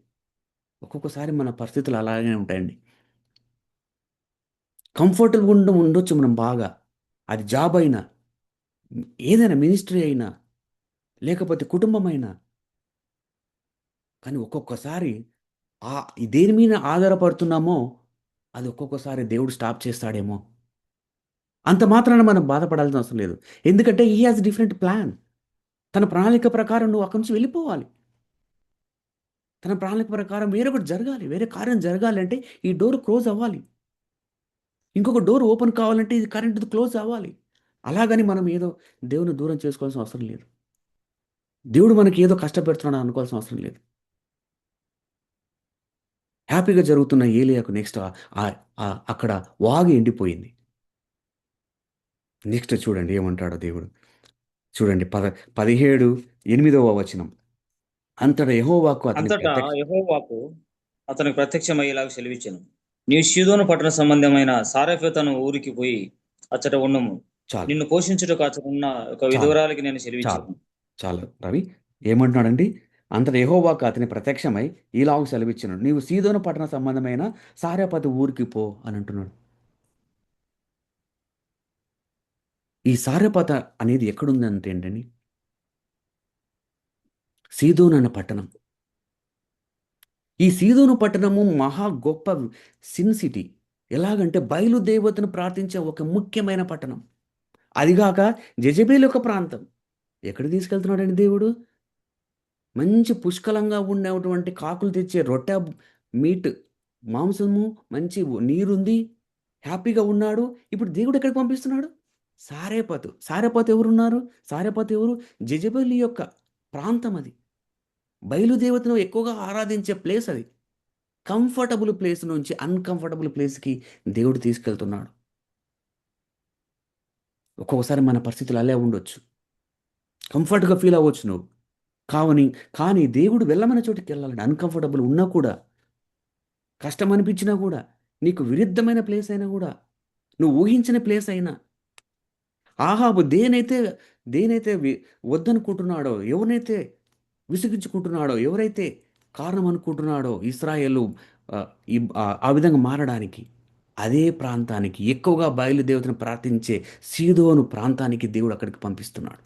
ఒక్కొక్కసారి మన పరిస్థితులు అలాగే ఉంటాయండి. కంఫర్టబుల్గా ఉండొచ్చు మనం బాగా, అది జాబ్ అయినా, ఏదైనా మినిస్ట్రీ అయినా, లేకపోతే కుటుంబం అయినా. కానీ ఒక్కొక్కసారి దేని మీద ఆధారపడుతున్నామో అది ఒక్కొక్కసారి దేవుడు స్టాప్ చేస్తాడేమో. అంత మాత్రాన మనం బాధపడాల్సిన అవసరం లేదు. ఎందుకంటే హీ హాజ్ డిఫరెంట్ ప్లాన్. తన ప్రణాళిక ప్రకారం నువ్వు అక్కడి నుంచి వెళ్ళిపోవాలి. తన ప్రణాళిక ప్రకారం వేరొకటి జరగాలి, వేరే కార్యం జరగాలి అంటే ఈ డోర్ క్లోజ్ అవ్వాలి. ఇంకొక డోర్ ఓపెన్ కావాలంటే ఇది కరెంట్ది క్లోజ్ అవ్వాలి. అలాగని మనం ఏదో దేవుని దూరం చేసుకోవాల్సిన అవసరం లేదు. దేవుడు మనకి ఏదో కష్టపెడుతున్నాడు అనుకోవాల్సిన అవసరం లేదు. హ్యాపీగా జరుగుతున్న ఏలియాకు నెక్స్ట్ అక్కడ వాగు ఎండిపోయింది. నెక్స్ట్ చూడండి ఏమంటాడో దేవుడు. చూడండి 17:8వ వచనం. అంతటా యెహోవాకు అతనికి ప్రత్యక్షమయ్యేలాగా సెలవిచ్చాను. నీవు సీదోను పట్టణ సంబంధమైన సారెఫతను ఊరికి పోయి అచ్చట ఉండము. చాలు, నిన్ను పోషించుటకు అచ్చట ఉన్న ఒక విధవరాలికి నేను సెలవిచ్చాను. చాలు రవి. ఏమంటున్నాడండి? అంతటా యెహోవాకు అతని ప్రత్యక్షమై ఇలాగ సెలవిచ్చినాడు, నీవు సీదోను పట్టణ సంబంధమైన సారెపతు ఊరికి పో అని అంటున్నాడు. ఈ సారెపత అనేది ఎక్కడుందంటే ఏంటండి, సీదోను అన్న పట్టణం. ఈ సీదోను పట్టణము మహా గొప్ప సిన్ సిటీ. ఎలాగంటే బయలుదేవతను ప్రార్థించే ఒక ముఖ్యమైన పట్టణం. అదిగాక జెజబేలు యొక్క ప్రాంతం. ఎక్కడ తీసుకెళ్తున్నాడండి దేవుడు? మంచి పుష్కలంగా ఉండేటువంటి కాకులు తెచ్చే రొట్టె, మీట్, మాంసము, మంచి నీరుంది, హ్యాపీగా ఉన్నాడు. ఇప్పుడు దేవుడు ఎక్కడికి పంపిస్తున్నాడు? సారేపతు. సారేపతు ఎవరున్నారు? సారేపతు ఎవరు? జెజబేలు యొక్క ప్రాంతం అది. బయలుదేవతను ఎక్కువగా ఆరాధించే ప్లేస్ అది. కంఫర్టబుల్ ప్లేస్ నుంచి అన్‌కంఫర్టబుల్ ప్లేస్‌కి దేవుడు తీసుకెళ్తున్నాడు. ఒక్కొక్కసారి మన పరిస్థితులు అలా ఉండొచ్చు. కంఫర్ట్‌గా ఫీల్ అవ్వచ్చు నువ్వు. కానీ దేవుడు వెళ్ళమన్న చోటికి వెళ్ళాలండి. అన్‌కంఫర్టబుల్ ఉన్నా కూడా, కష్టం అనిపించినా కూడా, నీకు విరుద్ధమైన ప్లేస్ అయినా కూడా, నువ్వు ఊహించని ప్లేస్ అయినా, ఆహాబు దేనైతే వద్దనుకుంటున్నాడో, ఎవరినైతే విసిగించుకుంటున్నాడో, ఎవరైతే కారణం అనుకుంటున్నాడో ఇశ్రాయేలు ఆ విధంగా మారడానికి, అదే ప్రాంతానికి, ఎక్కువగా బయలుదేవతను ప్రార్థించే సీదోను ప్రాంతానికి దేవుడు అక్కడికి పంపిస్తున్నాడు.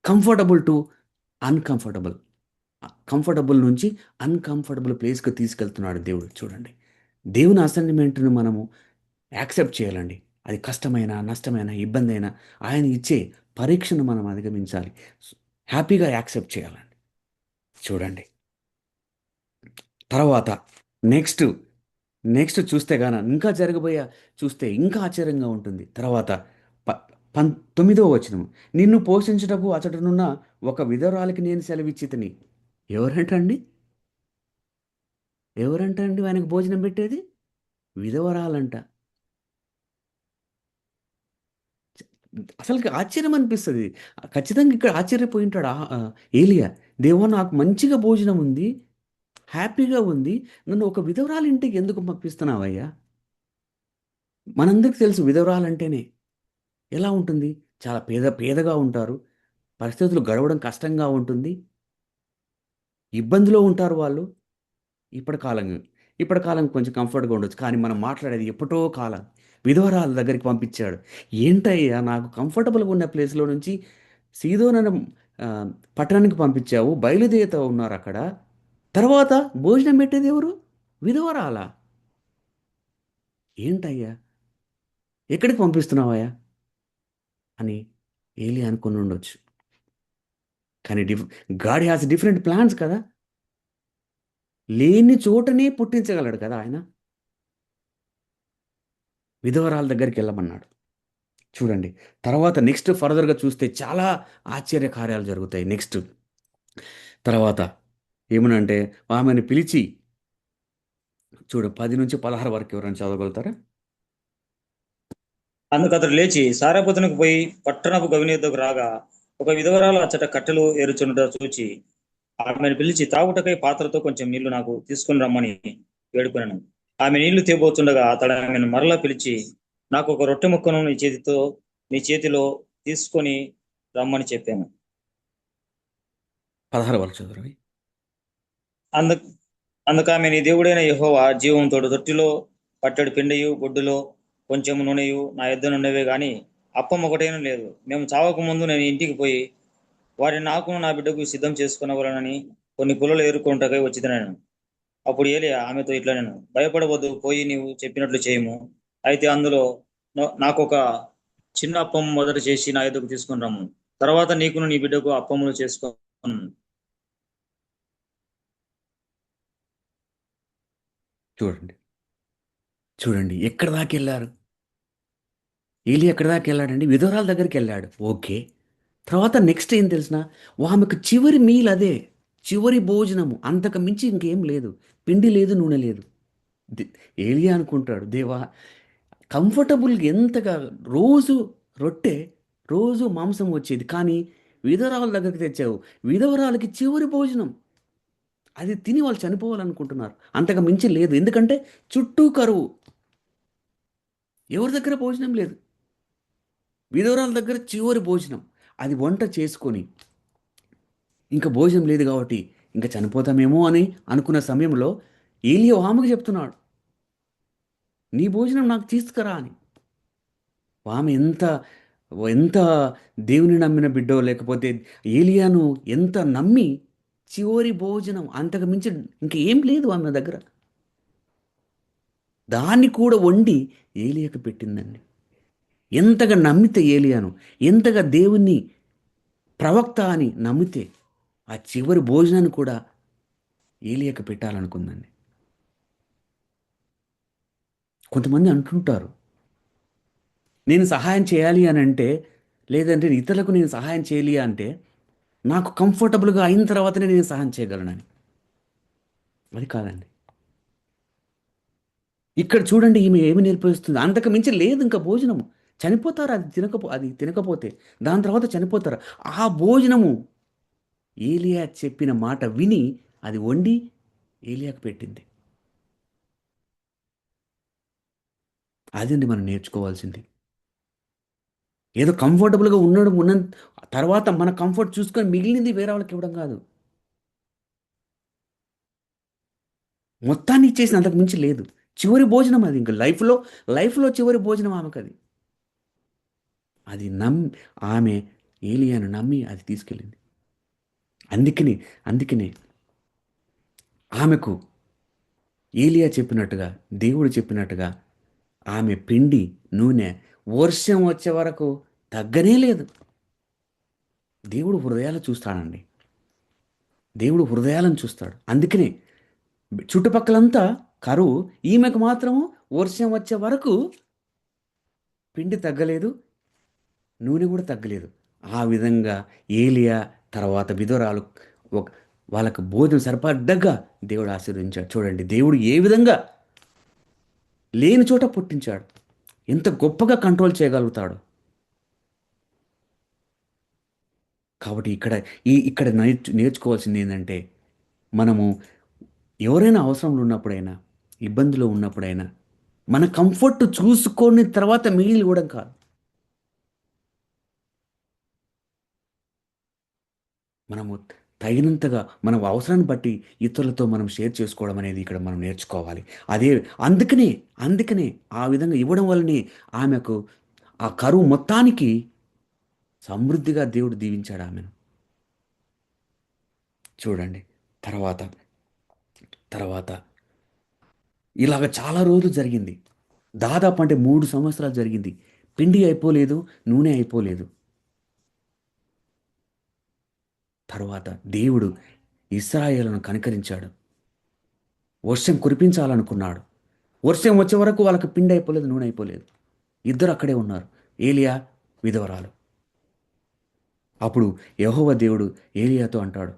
Comfortable to uncomfortable. కంఫర్టబుల్ నుంచి అన్‌కంఫర్టబుల్ ప్లేస్‌కి తీసుకెళ్తున్నాడు దేవుడు. చూడండి, దేవుని అసైన్‌మెంట్‌ను మనము యాక్సెప్ట్ చేయాలండి. అది కష్టమైన, నష్టమైన, ఇబ్బందైనా ఆయన ఇచ్చే పరీక్షను మనం అధిగమించాలి. హ్యాపీగా యాక్సెప్ట్ చేయాలండి. చూడండి, తర్వాత నెక్స్ట్ చూస్తే ఇంకా చూస్తే ఇంకా ఆశ్చర్యంగా ఉంటుంది. తర్వాత 9వ వచనం, నిన్ను పోషించుటకు అచటనున్న ఒక విధవరాలికి నేను సెలవిచ్చితిని. ఎవరంటండి ఆయనకు భోజనం పెట్టేది? విధవరాలంట. అసలుకి ఆశ్చర్యం అనిపిస్తుంది. ఖచ్చితంగా ఇక్కడ ఆశ్చర్యపోయి ఉంటాడు ఏలియా. దేవా, నాకు మంచిగా భోజనం ఉంది, హ్యాపీగా ఉంది, నన్ను ఒక విధవరాలి ఇంటికి ఎందుకు పంపిస్తున్నావయ్యా? మనందరికి తెలుసు విధవరాలంటేనే ఎలా ఉంటుంది. చాలా పేదగా ఉంటారు. పరిస్థితులు గడవడం కష్టంగా ఉంటుంది. ఇబ్బందిలో ఉంటారు వాళ్ళు. ఇప్పటి కాలం ఇప్పటి కాలం కొంచెం కంఫర్ట్‌గా ఉండొచ్చు. కానీ మనం మాట్లాడేది ఎప్పటో కాలం. విధవరాల దగ్గరికి పంపించాడు. ఏంటయ్యా నాకు కంఫర్టబుల్‌గా ఉన్న ప్లేస్‌లో నుంచి సీదోన పట్టణానికి పంపించావు. బయలుదేరుతా ఉన్నారక్కడ. తర్వాత భోజనం పెట్టేది ఎవరు? విధవరాలా? ఏంటయ్యా? ఎక్కడికి పంపిస్తున్నావయ్యా? అని ఏలి అనుకుని ఉండొచ్చు. కానీ గాడ్ హ్యాస్ డిఫరెంట్ ప్లాన్స్ కదా! లేని చోటనే పుట్టించగలడు కదా ఆయన. విధవరాల దగ్గరికెళ్ళమన్నాడు. చూడండి. తర్వాత నెక్స్ట్ ఫర్దర్‌గా చూస్తే చాలా ఆశ్చర్య కార్యాలు జరుగుతాయి. నెక్స్ట్ తర్వాత ఏమనంటే ఆమెను పిలిచి చూడు 10-16 వరకు ఎవరైనా చదవగలుగుతారా? అందుకు అతడు లేచి సారెపతునికి పోయి పట్టణపు గవిని యొద్దకు రాగా ఒక విధవరాలు అచ్చట కట్టెలు ఏరుచుండట చూచి ఆమెను పిలిచి తాగుటకై పాత్రతో కొంచెం నీళ్లు నాకు తీసుకుని రమ్మని వేడుకొనెను. ఆమె నీళ్లు తేబోతుండగా అతడు ఆమెను మరలా పిలిచి నాకు ఒక రొట్టె ముక్కను నీ చేతిలో తీసుకొని రమ్మని చెప్పాను. 16 వరకు చదవండి. అందుకు అందుకామె నీ దేవుడైన యెహోవా జీవం తోడు తొట్టిలో పట్టెడు పిండియు బొడ్డులో కొంచెం నూనెయు నా యొద్దనున్నవే గాని అప్పం ఒకటేనూ లేదు. మేము చావక ముందు నేను ఇంటికి పోయి వారిని నాకును నా బిడ్డకు సిద్ధం చేసుకునవలనని కొన్ని పుల్లలు ఏరుకొనుటకై వచ్చిదనను. అప్పుడు ఏలియా ఆమెతో ఇట్లా నేను భయపడవద్దు, పోయి నీవు చెప్పినట్లు చేయము. అయితే అందులో నాకొక చిన్న అప్పం మొదట చేసి నా ఎదుగు తీసుకుని రమ్ము. తర్వాత నీకును నీ బిడ్డకు అప్పములు చేసుకోను. చూడండి. చూడండి. ఎక్కడి దాకెళ్లారు? ఏలి ఎక్కడి దాకెళ్ళాడండి? విధవరాల దగ్గరికెళ్ళాడు. ఓకే. తర్వాత నెక్స్ట్ ఏం తెలిసినా ఆమెకు చివరి మీల్ అదే. చివరి భోజనము. అంతకు మించి ఇంకేం లేదు. పిండి లేదు, నూనె లేదు. ది ఏలియా అనుకుంటాడు, దేవా కంఫర్టబుల్‌గా ఎంతగా రోజు రొట్టె, రోజు మాంసం వచ్చేది. కానీ విధవరాల దగ్గరికి తెచ్చావు. విధవరాలకి చివరి భోజనం. అది తిని వాళ్ళు చనిపోవాలనుకుంటున్నారు. అంతకు మించి లేదు. ఎందుకంటే చుట్టూ కరువు. ఎవరి దగ్గర భోజనం లేదు. విధవరాల దగ్గర చివరి భోజనం. అది వంట చేసుకొని, ఇంక భోజనం లేదు కాబట్టి ఇంక చనిపోతామేమో అని అనుకున్న సమయంలో ఏలియా ఆమెకు చెప్తున్నాడు. నీ భోజనం నాకు తీసుకురా అని. ఆమె ఎంత ఎంత దేవుని నమ్మిన బిడ్డో, లేకపోతే ఏలియాను ఎంత నమ్మి చివరి భోజనం అంతకు మించి ఇంక ఏం లేదు ఆమె దగ్గర. దాన్ని కూడా వండి ఏలియాకు పెట్టిందండి. ఎంతగా నమ్మితే ఏలియాను, ఎంతగా దేవుణ్ణి ప్రవక్త అని నమ్మితే ఆ చివరి భోజనాన్ని కూడా ఏలియాకు పెట్టాలనుకుందండి. కొంతమంది అంటుంటారు, నేను సహాయం చేయాలి అని అంటే, లేదంటే ఇతరులకు నేను సహాయం చేయాలి అంటే నాకు కంఫర్టబుల్‌గా అయిన తర్వాతనే నేను సహాయం చేయగలనని. అది కాదండి. ఇక్కడ చూడండి ఈమె ఏమి నేర్పిస్తుంది. అంతకు మించి లేదు ఇంక భోజనము. చనిపోతారు అది తినకపోతే. దాని తర్వాత చనిపోతారు. ఆ భోజనము ఏలియా చెప్పిన మాట విని అది వండి ఏలియాకు పెట్టింది. అదండి మనం నేర్చుకోవాల్సింది. ఏదో కంఫర్టబుల్‌గా ఉన్న తర్వాత మన కంఫర్ట్ చూసుకొని మిగిలింది వేరే వాళ్ళకి ఇవ్వడం కాదు. మొత్తాన్ని ఇచ్చేసింది, అంతకు మించి లేదు. చివరి భోజనం అది ఇంక లైఫ్‌లో చివరి భోజనం ఆమెకది. అది ఆమె ఏలియాను నమ్మి అది తీసుకెళ్ళింది. అందుకనే అందుకనే ఆమెకు ఏలియా చెప్పినట్టుగా, దేవుడు చెప్పినట్టుగా ఆమె పిండి, నూనె వర్షం వచ్చే వరకు తగ్గనే లేదు. దేవుడు హృదయాలు చూస్తాడండి. దేవుడు హృదయాలను చూస్తాడు. అందుకనే చుట్టుపక్కలంతా కరువు, ఈమెకు మాత్రము వర్షం వచ్చే వరకు పిండి తగ్గలేదు, నూనె కూడా తగ్గలేదు. ఆ విధంగా ఏలియా తర్వాత విధవరాలు ఒక వాళ్ళకు భోజనం సరిపడ్డగా దేవుడు ఆశీర్వదించాడు. చూడండి దేవుడు ఏ విధంగా లేని చోట పుట్టించాడు. ఎంత గొప్పగా కంట్రోల్ చేయగలుగుతాడు. కాబట్టి ఇక్కడ నేర్చుకోవాల్సింది ఏంటంటే, మనము ఎవరైనా అవసరంలో ఉన్నప్పుడైనా, ఇబ్బందిలో ఉన్నప్పుడైనా మన కంఫర్ట్ చూసుకొని తర్వాత మిగిలి ఇవ్వడం కాదు. మనము తగినంతగా మన అవసరాన్ని బట్టి ఇతరులతో మనం షేర్ చేసుకోవడం అనేది ఇక్కడ మనం నేర్చుకోవాలి. అదే అందుకనే అందుకనే ఆ విధంగా ఇవ్వడం వల్లనే ఆమెకు ఆ కరువు మొత్తానికి సమృద్ధిగా దేవుడు దీవించాడు ఆమెను. చూడండి. తర్వాత తర్వాత ఇలాగ చాలా రోజులు జరిగింది. దాదాపు అంటే 3 సంవత్సరాలు జరిగింది. పిండి అయిపోలేదు, నూనె అయిపోలేదు. తరువాత దేవుడు ఇశ్రాయేలును కనికరించాడు. వర్షం కురిపించాలనుకున్నాడు. వర్షం వచ్చే వరకు వాళ్ళకి పిండి అయిపోలేదు, నూనె అయిపోలేదు. ఇద్దరు అక్కడే ఉన్నారు. ఏలియా, విధవరాలు. అప్పుడు యెహోవా దేవుడు ఏలియాతో అంటాడు,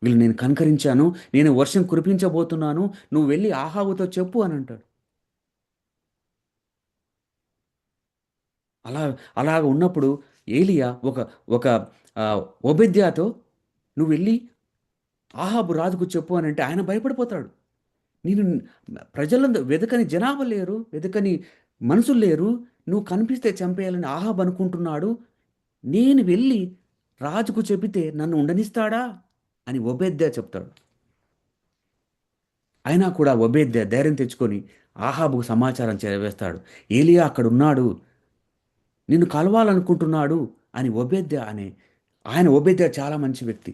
వీళ్ళు నేను కనికరించాను, నేను వర్షం కురిపించబోతున్నాను, నువ్వు వెళ్ళి ఆహాబుతో చెప్పు అని అంటాడు. అలా అలాగ ఉన్నప్పుడు ఏలియా ఒక ఒక ఓబేద్యాతో నువ్వు వెళ్ళి ఆహాబు రాజుకు చెప్పు అని అంటే ఆయన భయపడిపోతాడు. నేను ప్రజలందరూ వెదకని జనాభా లేరు, వెదకని మనుషులు లేరు, నువ్వు కనిపిస్తే చంపేయాలని ఆహాబ్ అనుకుంటున్నాడు, నేను వెళ్ళి రాజుకు చెబితే నన్ను ఉండనిస్తాడా అని ఒబేద్యా చెప్తాడు. అయినా కూడా ఒబేద్యా ధైర్యం తెచ్చుకొని ఆహాబుకు సమాచారం చేరవేస్తాడు. ఏలియా అక్కడ ఉన్నాడు, నిన్ను కలవాలనుకుంటున్నాడు అని ఒబేద్యా అనే ఆయన ఒబేద్యా చాలా మంచి వ్యక్తి.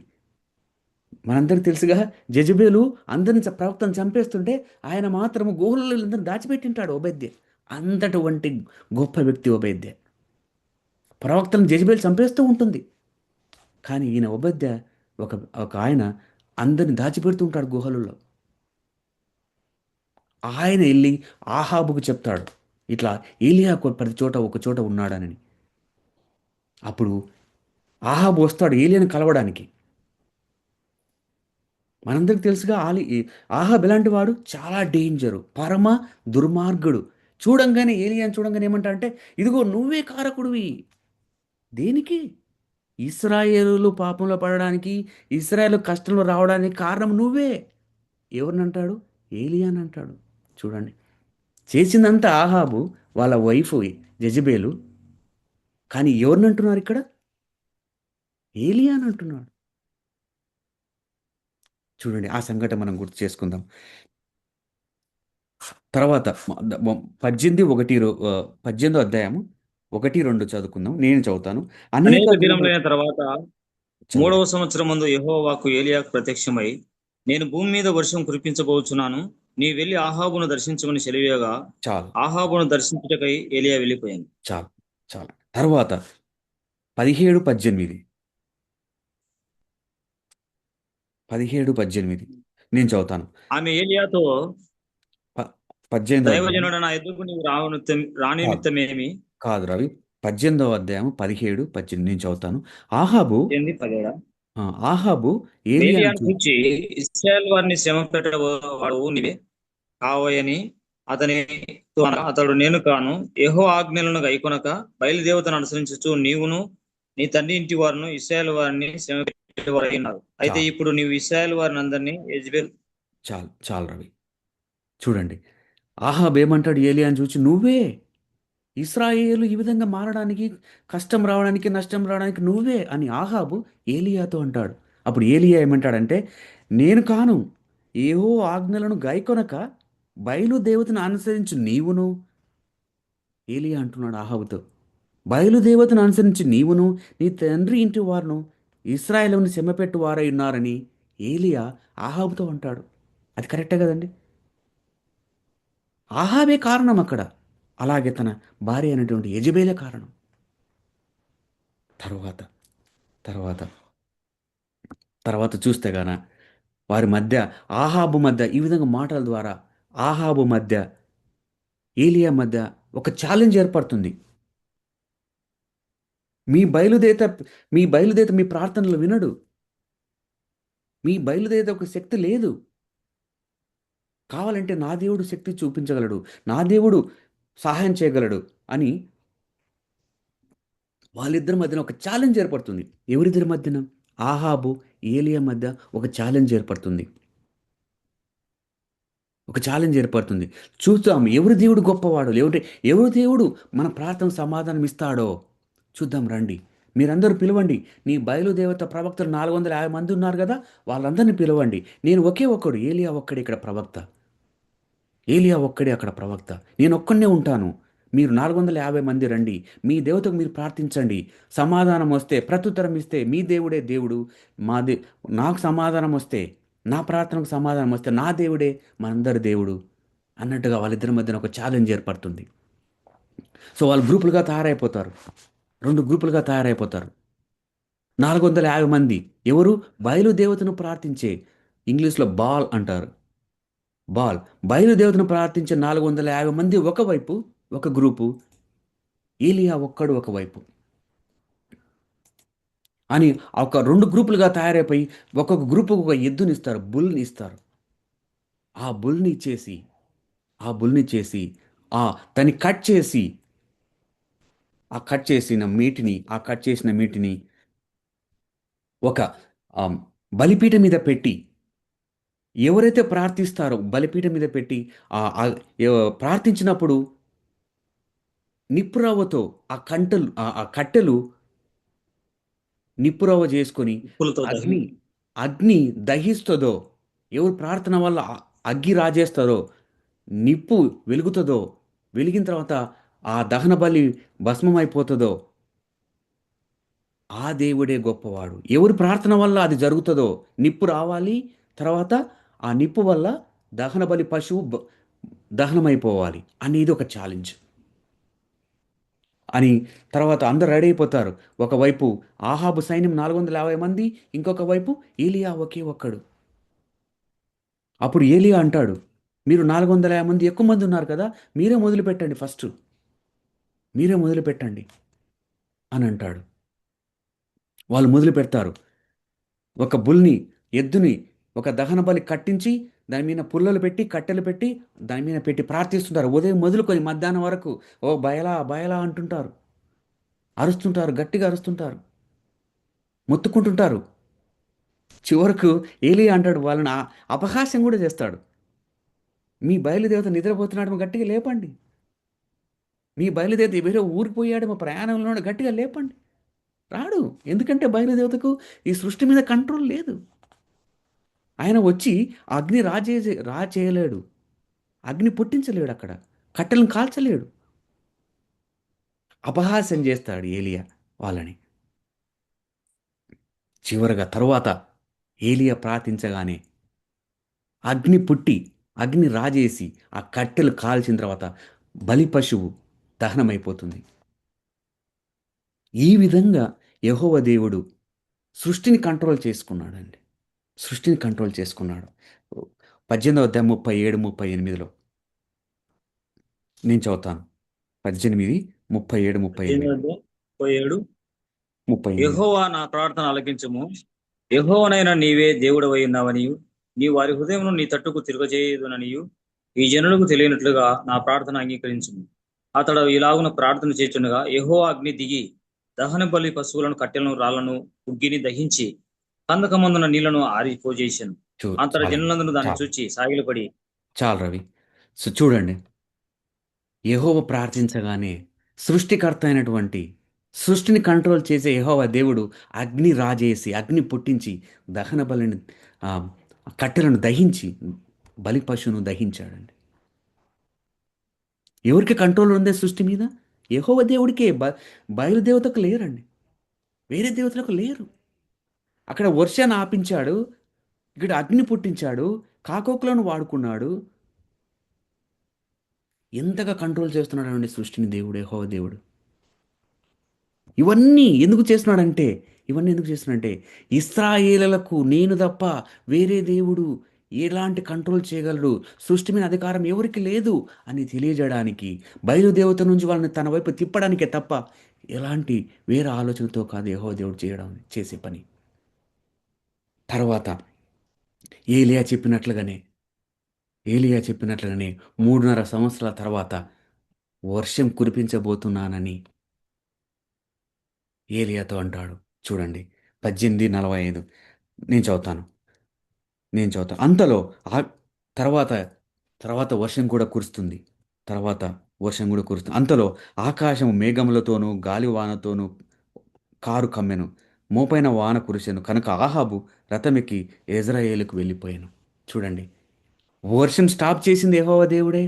మనందరికి తెలుసుగా, జెజబేలు అందరిని ప్రవక్తను చంపేస్తుంటే ఆయన మాత్రము గుహలలో అందరిని దాచిపెట్టింటాడు ఒబేద్య. అంతటి గొప్ప వ్యక్తి ఒబేద్య. ప్రవక్తను జెజబేలు చంపేస్తూ ఉంటుంది, కానీ ఈయన ఒబేద్య ఒక ఒక ఆయన అందరిని దాచిపెడుతూ ఉంటాడు గుహలలో. ఆయన వెళ్ళి ఆహాబుకు చెప్తాడు, ఇట్లా ఏలియా ప్రతి చోట ఒక చోట ఉన్నాడనని. అప్పుడు ఆహాబు వస్తాడు ఏలియాని కలవడానికి. మనందరికి తెలుసుగా ఆహాబ్ ఎలాంటి వాడు, చాలా డేంజరు, పరమ దుర్మార్గుడు. చూడంగానే ఏలియాని చూడంగానే ఏమంటా అంటే, ఇదిగో నువ్వే కారకుడివి. దేనికి? ఇశ్రాయేలు పాపంలో పడడానికి, ఇశ్రాయేలు కష్టంలో రావడానికి కారణం నువ్వే. ఎవరినంటాడు? ఏలియాని అంటాడు. చూడండి, చేసిందంతా ఆహాబు వాళ్ళ వైఫ్ జెజబేలు, కానీ ఎవరినంటున్నారు ఇక్కడ? ఏలియాని అంటున్నాడు. చూడండి, ఆ సంఘటన మనం గుర్తు చేసుకుందాం. తర్వాత 18 అధ్యాయము 1-2 చదువుకుందాం. నేను చదువుతాను. అనేక అనేక దినముల దినములైన తర్వాత చదవండి. 3వ సంవత్సరం మందు యెహోవా వాక్కు ఏలియాకు ప్రత్యక్షమై, నేను భూమి మీద వర్షం కురిపించబోచున్నాను, నీ వెళ్ళి ఆహాబును దర్శించమని సెలవీయగా, చాలు ఆహాబును దర్శించుటకై ఏలియా వెళ్ళిపోయాను. చాలు చాలు. తర్వాత 17-18 17-18 నేను చదువుతాను. ఆమె ఏలియాతో, 18 అధ్యాయం దైవజనుడు నా ఎదుగు నీవు రాని కాదు నిమిత్తమేమి? కాదు రవి, 18 అధ్యాయం 17-18 నేను చదువుతాను. ఆహాబు 17. ఆహాబు ఏలియాను ఏలియాను చూచి, ఇశ్రాయేల్ వారిని శ్రమ పెట్టవాడు నీవే కావయని అతనితో అనగా, అతడు నేను కాను, యెహోవా ఆజ్ఞలను గైకొనక బయలుదేవతను అనుసరించుచు నీవును నీ తండ్రి ఇంటి వారును ఇశ్రాయేల్ వారిని శ్రమ పెట్టేవారై ఉన్నారు. అయితే చాలు ఇప్పుడు నీవు ఇశ్రాయేల్ వారిని అందరినీ యెజెబెల్ చాలు చాలు రవి. చూడండి, ఆహాబు ఏమంటాడు ఏలియాను చూచి, నువ్వే ఇశ్రాయేలు ఈ విధంగా మారడానికి, కష్టం రావడానికి, నష్టం రావడానికి నువ్వే అని ఆహాబు ఏలియాతో అంటాడు. అప్పుడు ఏలియా ఏమంటాడంటే, నేను కాను, ఏవో ఆజ్ఞలను గైకొనక బయలుదేవతను అనుసరించు నీవును. ఏలియా అంటున్నాడు ఆహాబుతో, బయలుదేవతను అనుసరించి నీవును నీ తండ్రి ఇంటి వారును ఇశ్రాయేలును శ్రమపెట్టు వారై ఉన్నారని ఏలియా ఆహాబుతో అంటాడు. అది కరెక్టే కదండి? ఆహాబే కారణం అక్కడ. అలాగే తన భార్య అయినటువంటి యెజెబెలే కారణం. తర్వాత తర్వాత తర్వాత చూస్తే గాన వారి మధ్య, ఆహాబు మధ్య ఈ విధంగా మాటల ద్వారా ఆహాబు మధ్య ఏలియా మధ్య ఒక ఛాలెంజ్ ఏర్పడుతుంది. మీ బయలుదేత మీ బయలుదేత మీ ప్రార్థనలు వినడు, మీ బయలుదేత ఒక శక్తి లేదు, కావాలంటే నా దేవుడు శక్తి చూపించగలడు, నా దేవుడు సహాయం చేయగలడు అని వాళ్ళిద్దరి మధ్యన ఒక ఛాలెంజ్ ఏర్పడుతుంది. ఎవరిద్దరి మధ్యన? ఆహాబు ఏలియా మధ్య ఒక ఛాలెంజ్ ఏర్పడుతుంది. ఒక ఛాలెంజ్ ఏర్పడుతుంది. చూద్దాం ఎవరి దేవుడు గొప్పవాడు, లేకుంటే ఎవరి దేవుడు మన ప్రార్థన సమాధానం ఇస్తాడో చూద్దాం రండి. మీరందరూ పిలవండి. నీ బయలుదేవత ప్రవక్తలు 450 మంది ఉన్నారు కదా, వాళ్ళందరినీ పిలవండి. నేను ఒకే ఒక్కడు, ఏలియా ఒక్కడే ఇక్కడ ప్రవక్త. ఏలియా ఒక్కడే అక్కడ ప్రవక్త. నేను ఒక్కడే ఉంటాను. మీరు 450 మంది రండి. మీ దేవతకు మీరు ప్రార్థించండి. సమాధానం వస్తే, ప్రత్యుత్తరం ఇస్తే, మీ దేవుడే దేవుడు. మా దే నాకు సమాధానం వస్తే, నా ప్రార్థనకు సమాధానం వస్తే, నా దేవుడే మనందరి దేవుడు అన్నట్టుగా వాళ్ళిద్దరి మధ్యన ఒక ఛాలెంజ్ ఏర్పడుతుంది. సో వాళ్ళు గ్రూపులుగా తయారైపోతారు. 2 గ్రూపులుగా తయారైపోతారు. 450 మంది ఎవరు? బయలుదేవతను ప్రార్థించే, ఇంగ్లీష్లో బాల్ అంటారు. బాల్ బయలుదేవతను ప్రార్థించే 450 మంది ఒకవైపు, ఒక గ్రూపు. ఏలియా ఒక్కడు ఒకవైపు అని ఒక 2 గ్రూపులుగా తయారైపోయి ఒక్కొక్క గ్రూపుకు ఒక ఎద్దునిస్తారు, బుల్ని ఇస్తారు. ఆ బుల్ని ఇచ్చేసి ఆ బుల్ని చేసి ఆ దాన్ని కట్ చేసి ఆ కట్ చేసిన మీటిని ఒక ఆ, బలిపీఠం మీద పెట్టి, ఎవరైతే ప్రార్థిస్తారో బలిపీఠం మీద పెట్టి ఆ ఆ, ప్రార్థించినప్పుడు నిప్పురవ్వతో ఆ కట్టెలు నిప్పురవ్వ చేసుకొని ఉప్పులతో అగ్ని అగ్ని దహిస్తుందో, ఎవరు ప్రార్థన వల్ల అగ్గి రాజేస్తారో, నిప్పు వెలుగుతుందో, వెలిగిన తర్వాత ఆ దహన బలి భస్మమైపోతుందో, ఆ దేవుడే గొప్పవాడు. ఎవరి ప్రార్థన వల్ల అది జరుగుతుందో, నిప్పు రావాలి, తర్వాత ఆ నిప్పు వల్ల దహన బలి పశువు దహనమైపోవాలి అనేది ఒక ఛాలెంజ్ అని. తర్వాత అందరు రెడీ అయిపోతారు. ఒకవైపు ఆహాబు సైన్యం 450 మంది, ఇంకొక వైపు ఏలియా ఒకే ఒక్కడు. అప్పుడు ఏలియా అంటాడు, మీరు 450 మంది ఎక్కువ మంది ఉన్నారు కదా, మీరే మొదలు పెట్టండి, మీరే మొదలు పెట్టండి అని అంటాడు. వాళ్ళు మొదలు పెడతారు. ఒక బుల్ని, ఎద్దుని, ఒక దహన బలి కట్టించి దాని మీద పుల్లలు పెట్టి, కట్టెలు పెట్టి, దాని మీద పెట్టి ప్రార్థిస్తుంటారు. ఉదయం మొదలుకొని మధ్యాహ్నం వరకు ఓ బయలా బయలా అంటుంటారు, అరుస్తుంటారు, గట్టిగా అరుస్తుంటారు, మొత్తుకుంటుంటారు. చివరకు ఏలియా అంటాడు, వాళ్ళని అపహాస్యం కూడా చేస్తాడు. మీ బయలుదేవత నిద్రపోతున్నాడు, గట్టిగా లేపండి. మీ బయలుదేవత వేరే ఊరికి పోయాడు, మా ప్రయాణంలో గట్టిగా లేపండి. రాడు. ఎందుకంటే బయలుదేవతకు ఈ సృష్టి మీద కంట్రోల్ లేదు. ఆయన వచ్చి అగ్ని రా చేయలేడు, అగ్ని పుట్టించలేడు, అక్కడ కట్టెలను కాల్చలేడు. అపహాస్యం చేస్తాడు ఏలియా వాళ్ళని. చివరగా తరువాత ఏలియా ప్రార్థించగానే అగ్ని పుట్టి, అగ్ని రాజేసి ఆ కట్టెలు కాల్చిన తర్వాత బలి పశువు దహనమైపోతుంది. ఈ విధంగా యెహోవా దేవుడు సృష్టిని కంట్రోల్ చేసుకున్నాడండి. సృష్టిని కంట్రోల్ చేసుకున్నాడు. 18వ అధ్యాయం 37, 38లో నేను చదువుతాను. 18, 37, 38, 17 38. యెహోవా నా ప్రార్థన ఆలకించుము. యెహోవానైన నీవే దేవుడవై ఉన్నావనియు, నీ వారి హృదయమును నీ తట్టుకు తిరగజేయుదుననియు ఈ జనులకు తెలియనట్లుగా నా ప్రార్థన అంగీకరించుము. అతడు ఇలాగున ప్రార్థన చేస్తుండగా యెహోవా అగ్ని దిగి దహన బలి పశువులను, కట్టెలను, రాళ్లను, ఉగ్గిని దహించి కందకమందున నీళ్లను ఆరిపోజేశాను. అంతట చాలు, జనులందరూ దాన్ని చాలు, చూచి సాగిలపడి, చాలు రవి. సో చూడండి, యెహోవా ప్రార్థించగానే సృష్టికర్త అయినటువంటి, సృష్టిని కంట్రోల్ చేసే యెహోవా దేవుడు అగ్ని రాజేసి, అగ్ని పుట్టించి దహన బలిని, ఆ, కట్టెలను దహించి బలి పశువును దహించాడండి. ఎవరికి కంట్రోల్ ఉందే సృష్టి మీద? యెహోవా దేవుడికే. బయలుదేవతకు లేరండి, వేరే దేవతలకు లేరు. అక్కడ వర్షాన్ని ఆపించాడు, ఇక్కడ అగ్ని పుట్టించాడు, కాకోకులను వాడుకున్నాడు. ఎంతగా కంట్రోల్ చేస్తున్నాడు అండి సృష్టిని దేవుడు, యెహోవా దేవుడు. ఇవన్నీ ఎందుకు చేస్తున్నాడంటే ఇశ్రాయేలులకు నేను తప్ప వేరే దేవుడు ఎలాంటి కంట్రోల్ చేయగలడు, సృష్టి మీద అధికారం ఎవరికి లేదు అని తెలియజేయడానికి, బయలుదేవత నుంచి వాళ్ళని తన వైపు తిప్పడానికే తప్ప ఎలాంటి వేరే ఆలోచనతో కాదు యెహోవా దేవుడు చేసే పని. తర్వాత ఏలియా చెప్పినట్లుగానే ఏలియా చెప్పినట్లుగానే 3.5 సంవత్సరాల తర్వాత వర్షం కురిపించబోతున్నానని ఏలియాతో అంటాడు. చూడండి, 18:45 నేను చదువుతాను. అంతలో ఆ తర్వాత తర్వాత వర్షం కూడా కురుస్తుంది. అంతలో ఆకాశం మేఘములతోనూ గాలివానతోనూ కారు కమ్మెను, మోపైన వాన కురిసెను, కనుక ఆహాబు రథమెక్కి యెజ్రెయేలుకు వెళ్ళిపోయాను. చూడండి, వర్షం స్టాప్ చేసింది యెహోవా దేవుడే,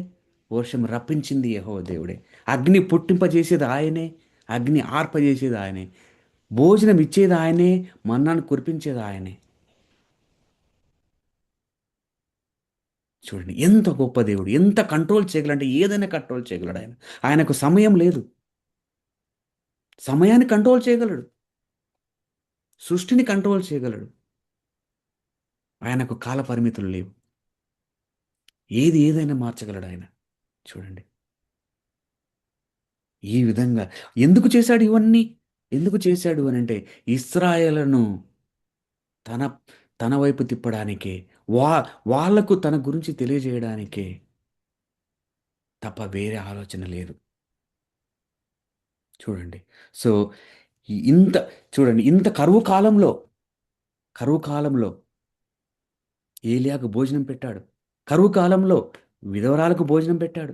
వర్షం రప్పించింది యెహోవా దేవుడే. అగ్ని పుట్టింపజేసేది ఆయనే, అగ్ని ఆర్పజేసేది ఆయనే, భోజనం ఇచ్చేది ఆయనే, మన్నాను కురిపించేది ఆయనే. చూడండి ఎంత గొప్ప దేవుడు, ఎంత కంట్రోల్ చేయగలంటే ఏదైనా కంట్రోల్ చేయగలడు ఆయన. ఆయనకు సమయం లేదు, సమయాన్ని కంట్రోల్ చేయగలడు, సృష్టిని కంట్రోల్ చేయగలడు. ఆయనకు కాల పరిమితులు లేవు, ఏదైనా మార్చగలడు ఆయన. చూడండి ఈ విధంగా ఎందుకు చేశాడు ఇవన్నీ, ఎందుకు చేశాడు అని అంటే ఇస్రాయేలును తన తన వైపు తిప్పడానికే, వా వాళ్లకు తన గురించి తెలియజేయడానికే తప్ప వేరే ఆలోచన లేదు. చూడండి, సో ఇంత చూడండి, ఇంత కరువు కాలంలో ఏలియాకు భోజనం పెట్టాడు, కరువు కాలంలో విధవరాలకు భోజనం పెట్టాడు,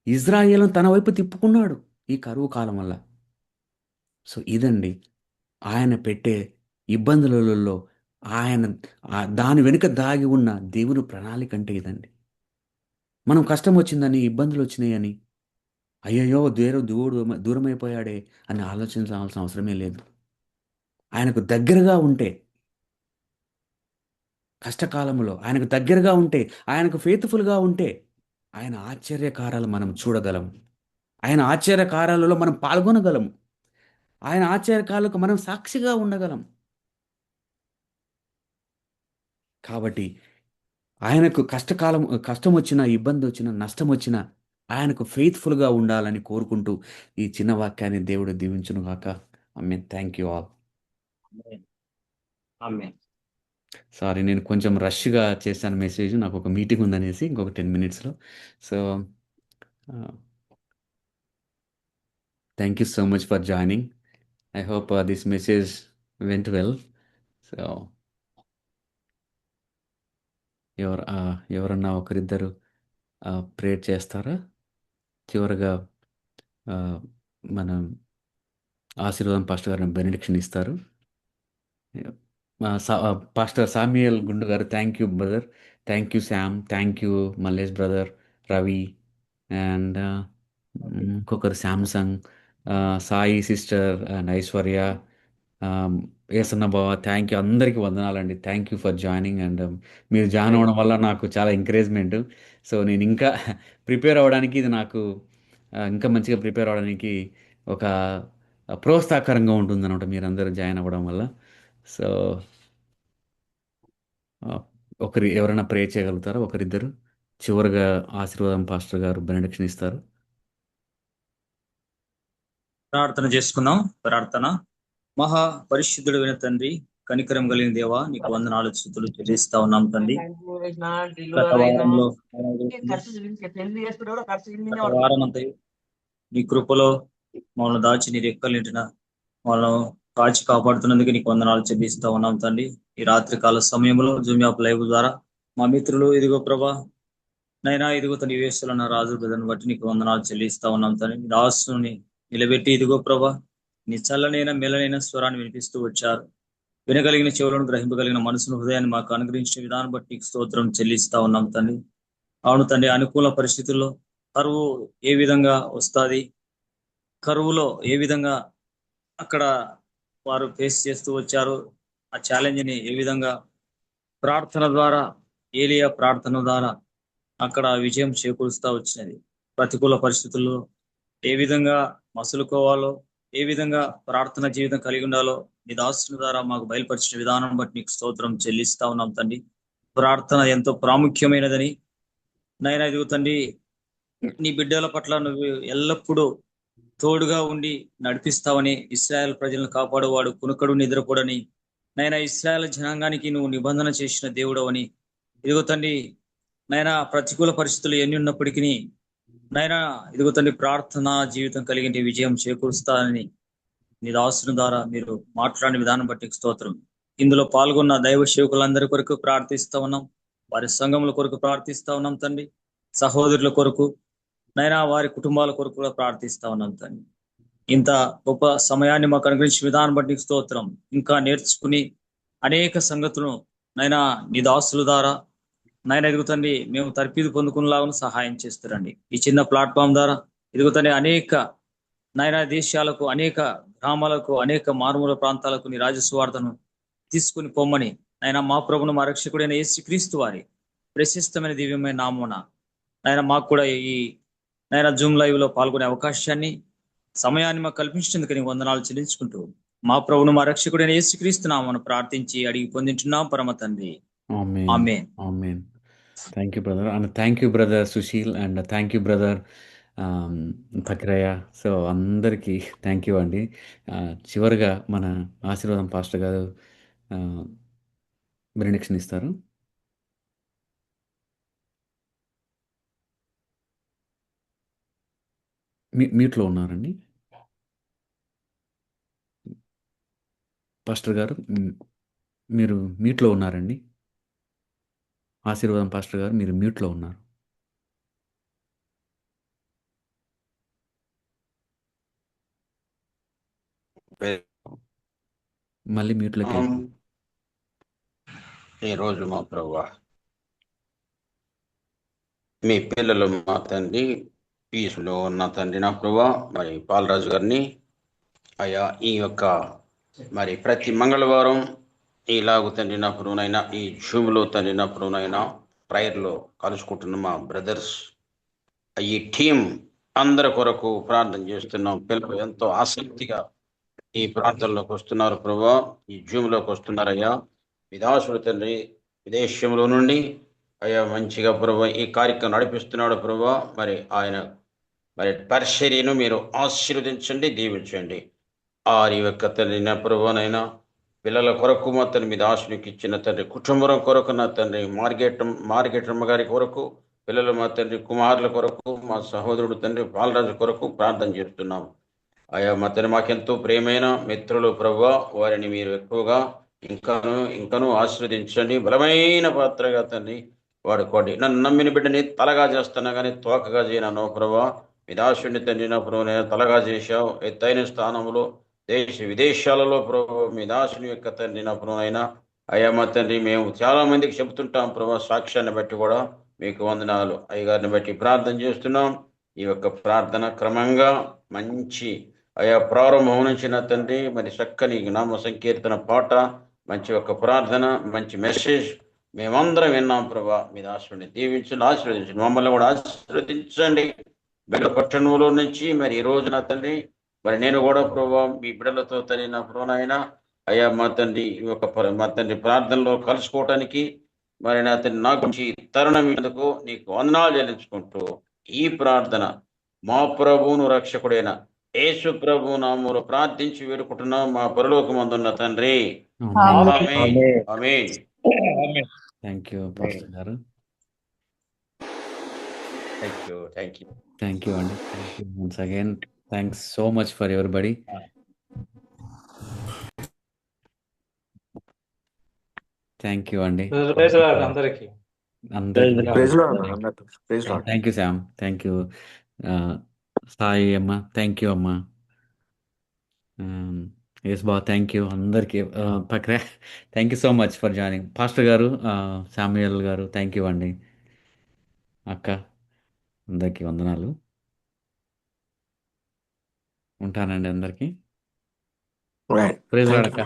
ఇజ్రాయేలును తన వైపు తిప్పుకున్నాడు ఈ కరువు కాలం వల్ల. సో ఇదండి ఆయన పెట్టే ఇబ్బందులలో ఆయన దాని వెనుక దాగి ఉన్న దేవుని ప్రణాళిక అంటే ఇదండి. మనం కష్టం వచ్చిందని, ఇబ్బందులు వచ్చినాయని, అయ్యయ్యో దేవుడు దూరమైపోయాడే అని ఆలోచించాల్సిన అవసరమే లేదు. ఆయనకు దగ్గరగా ఉంటే, కష్టకాలంలో ఆయనకు దగ్గరగా ఉంటే, ఆయనకు ఫెయిత్ఫుల్గా ఉంటే ఆయన ఆశ్చర్యకారాలు మనం చూడగలం, ఆయన ఆశ్చర్యకారాలలో మనం పాల్గొనగలం, ఆయన ఆశ్చర్యకాలకు మనం సాక్షిగా ఉండగలం. కాబట్టి ఆయనకు కష్టం వచ్చినా, ఇబ్బంది వచ్చినా, నష్టం వచ్చినా ఆయనకు ఫెయిత్ఫుల్గా ఉండాలని కోరుకుంటూ ఈ చిన్న వాక్యాన్ని దేవుడు దీవించును గాక. Amen. Thank you all. Amen. Sorry, నేను కొంచెం రష్గా చేశాను మెసేజ్, నాకు ఒక మీటింగ్ ఉందనేసి ఇంకొక 10 మినిట్స్లో. So thank you so much for joining. I hope this message went well. So ఎవరన్నా ఒకరిద్దరు ప్రేయర్ చేస్తారా? చివరగా మనం ఆశీర్వాదం పాస్టర్ గారు బెనడిక్షన్ ఇస్తారు. Pastor Samuel Gundu garu, thank you brother, thank you Sam, thank you Mallesh brother, Ravi and ఇంకొకరు Samsung, Sai sister and Aishwarya, Yesanna బావ, థ్యాంక్ యూ, అందరికీ వందనాలండి. Thank you for joining. And మీరు జాయిన్ అవ్వడం వల్ల నాకు చాలా ఎంకరేజ్మెంట్. సో నేను ఇంకా ప్రిపేర్ అవ్వడానికి ఇది నాకు ఇంకా మంచిగా ప్రిపేర్ అవ్వడానికి ఒక ప్రోత్సాహకరంగా ఉంటుందన్నమాట మీరందరూ జాయిన్ అవ్వడం వల్ల. సో ఎవరైనా ప్రే చేయగలుగుతారా? ఒకరిద్దరు చివరిగా ఆశీర్వాదం పాస్టర్ గారు బెనడిక్షన్ ఇస్తారు. ప్రార్థన చేసుకుందాం. ప్రార్థన. మహా పరిశుద్ధుడైన తండ్రి, కనికరం కలిగిన దేవా, నీకు వందనాలు స్తుతులు చెల్లిస్తా ఉన్నాం తండ్రి. గత వారం అంతా నీ కృపలో మమ్మల్ని దాచి నీ రెక్కలింటిన వాళ్ళను కాచి కాపాడుతున్నందుకు నీకు వందనాలు చెల్లిస్తా ఉన్నాం తండ్రి. ఈ రాత్రి కాల సమయంలో జూమ్ యాప్ లైవ్ ద్వారా మా మిత్రులు ఇదిగో ప్రభా నైనా ఇదిగో తన వేస్తున్న రాజు బ్రదర్ని బట్టి నీకు వందనాలు చెల్లిస్తా ఉన్నాం తండ్రి. రాసుని నిలబెట్టి ఇదిగో ప్రభా నీ చల్లనైనా మెల్లనైనా స్వరాన్ని వినిపిస్తూ వచ్చారు. వినగలిగిన చెవులను, గ్రహింపగలిగిన మనసును, హృదయాన్ని మాకు అనుగ్రహించిన విధానం బట్టి నీకు స్తోత్రం చెల్లిస్తా ఉన్నాం తండ్రి. అవును తండ్రి, అనుకూల పరిస్థితుల్లో కరువు ఏ విధంగా వస్తుంది, కరువులో ఏ విధంగా అక్కడ వారు ఫేస్ చేస్తూ వచ్చారు, ఆ ఛాలెంజ్ని ఏ విధంగా ప్రార్థన ద్వారా, ఏలియా ప్రార్థన ద్వారా అక్కడ విజయం చేకూరుస్తూ వచ్చినది. ప్రతికూల పరిస్థితుల్లో ఏ విధంగా మసులుకోవాలో, ఏ విధంగా ప్రార్థన జీవితం కలిగి ఉండాలో నీ దాసుల ద్వారా మాకు బయలుపరిచిన విధానం బట్టి నీకు స్తోత్రం చెల్లిస్తా ఉన్నాం తండ్రి. ప్రార్థన ఎంతో ప్రాముఖ్యమైనదని నైనా ఇదిగో తండ్రి, నీ బిడ్డల పట్ల నువ్వు ఎల్లప్పుడూ తోడుగా ఉండి నడిపిస్తావని, ఇశ్రాయేల్ ప్రజలను కాపాడువాడు కునుకడు నిద్రపోడని నైనా ఇశ్రాయేల్ జనాంగానికి నువ్వు నిబంధన చేసిన దేవుడవని, ఇదిగో తండ్రి నైనా ప్రతికూల పరిస్థితులు ఎన్ని ఉన్నప్పటికీ నైనా ఇదిగో తండ్రి ప్రార్థన జీవితం కలిగిన విజయం చేకూరుస్తానని నీ దాసుని ద్వారా మీరు మాట్లాడిన విధానం బట్టి స్తోత్రం. ఇందులో పాల్గొన్న దైవ సేవకులందరి కొరకు ప్రార్థిస్తా ఉన్నాం, వారి సంఘముల కొరకు ప్రార్థిస్తా ఉన్నాం తండ్రి, సహోదరుల కొరకు నైనా వారి కుటుంబాల కొరకు కూడా ప్రార్థిస్తా ఉన్నాం తండ్రి. ఇంత గొప్ప సమయాన్ని మాకు అనుగ్రహించిన విధానం బట్టి నీకు స్తోత్రం. ఇంకా నేర్చుకుని అనేక సంగతులను నైనా నీ దాసుల ద్వారా నాయన ఎదుగుతండి మేము తర్పీదు పొందుకునేలాగా సహాయం చేస్తారండి. ఈ చిన్న ప్లాట్ఫామ్ ద్వారా ఎదుగుతండి అనేక నాయన దేశాలకు, అనేక గ్రామాలకు, అనేక మారుమూల ప్రాంతాలకు నీ రాజస్వార్థను తీసుకుని పొమ్మని ఆయన మా ప్రభును మా రక్షకుడైన యేసుక్రీస్తు వారి ప్రశస్తమైన దివ్యమైన నామమున నాయన మాకు కూడా ఈ నాయన జూమ్ లైవ్ లో పాల్గొనే అవకాశాన్ని, సమయాన్ని మాకు కల్పించినందుకు నీకు వందనాలు చెల్లించుకుంటూ మా ప్రభును మా రక్షకుడైన యేసుక్రీస్తు నామమున ప్రార్థించి అడిగి పొందింటున్నాం పరమ తండ్రి. Amen. Amen. Amen. Thank you, brother. And thank you, brother Sushil. And thank you, brother Pakrayya. So అందరికీ థ్యాంక్ యూ అండి. చివరిగా మన ఆశీర్వాదం పాస్టర్ గారు బెనడిక్షన్ ఇస్తారు. మ్యూట్లో ఉన్నారండి పాస్టర్ గారు, మీరు మ్యూట్లో ఉన్నారండి. ఆశీర్వాదం పాస్టర్ గారు, మీరు మ్యూట్లో ఉన్నారు. మళ్ళీ మ్యూట్లోకి వెళ్ళండి. ఈరోజు మా ప్రభువా, మీ పిల్లలు మా తండ్రి పీసులో ఉన్న తండ్రి నా ప్రభువా, మరి పాలరాజు గారిని అయ్యా ఈ యొక్క మరి ప్రతి మంగళవారం ఇలాగ తండ్రి నా ప్రభునైనా ఈ జూమ్లో తండ్రి నా ప్రభునైనా ప్రేయర్లో కలుసుకుంటున్న మా బ్రదర్స్, ఈ టీం అందరి కొరకు ప్రార్థన చేస్తున్నాం. పిల్లలు ఎంతో ఆసక్తిగా ఈ ప్రార్థనలోకి వస్తున్నారు ప్రభువా, ఈ జూమ్లోకి వస్తున్నారయ్యా. విదాసుడు తండ్రి విదేశంలో నుండి అయ్యా మంచిగా ప్రభు ఈ కార్యక్రమం నడిపిస్తున్నాడు ప్రభు. మరి ఆయన మరి పరిచర్యను మీరు ఆశీర్వదించండి, దీవించండి. ఆరి యొక్క తండ్రి నా ప్రభునైనా పిల్లల కొరకు మా తండ్రి మీద ఆశనికి ఇచ్చిన తండ్రి, కుటుంబం కొరకు నా తండ్రి మార్గెటమ్మ గారి కొరకు, పిల్లలు మా తండ్రి కుమారుల కొరకు, మా సహోదరుడు తండ్రి బాలరాజు కొరకు ప్రార్థన చేస్తున్నాం. అయ్యా మా తండ్రి మాకెంతో ప్రియమైన మిత్రులు ప్రభు, వారిని మీరు ఎక్కువగా ఇంకను ఆశీర్వదించండి. బలమైన పాత్రగా తండ్రి వాడుకోండి. నన్ను నమ్మిన బిడ్డని తలగా చేస్తున్నా కానీ తోకగా చేయను ప్రభా. విదాసుని తండ్రి నా ప్రభు తలగా చేశావు. ఎత్తైన స్థానంలో దేశ విదేశాలలో ప్రభు మీ దాసుని యొక్క తండ్రి నా ప్రభు అయినా అయ్యా మా తండ్రి మేము చాలా మందికి చెబుతుంటాం ప్రభా, సాక్ష్యాన్ని బట్టి కూడా మీకు వందనాలు. అయ్యగారిని బట్టి ప్రార్థన చేస్తున్నాం. ఈ యొక్క ప్రార్థన క్రమంగా మంచి అయా ప్రారంభం నుంచి నా తండ్రి మరి చక్కని నామ సంకీర్తన పాట, మంచి ఒక ప్రార్థన, మంచి మెసేజ్ మేమందరం విన్నాం ప్రభా. మీ దాసుని దీవించండి, ఆశీర్వదించండి, మమ్మల్ని కూడా ఆశీర్వదించండి. బిడ్డ పట్టణంలో నుంచి మరి ఈ రోజు నా తండ్రి మరి నేను కూడా ప్రభా మీ బిడ్డలతో తండ్రి నా ప్రోనైనా అయ్యా మా తండ్రి మా తండ్రి ప్రార్థనలో కలుసుకోవటానికి మరి నా తండ్రి నాకు తరుణం ఎందుకు నీకు వందనాలు చెల్లించుకుంటూ ఈ ప్రార్థన మా ప్రభువును రక్షకుడైన యేసు ప్రభు నామములో ప్రార్థించి వేడుకుంటున్నాం మా పరలోకమందున్న తండ్రి. Amen. Amen. Thank you pastor garu. Thank you అండి. Thank you once again. Thanks so much for everybody. Thank you అండి. అందరికీ thank you Sam. Thank you Sai అమ్మ. థ్యాంక్ యూ అమ్మ. ఎస్ బా, థ్యాంక్ యూ అందరికీ. Pakre thank you so much for joining. Pastor garu, Samuel garu thank you అండి. అక్క అందరికీ వందనాలు. ఉంటానండి అందరికీ. ప్రైజ్ లార్డ్ అక్క.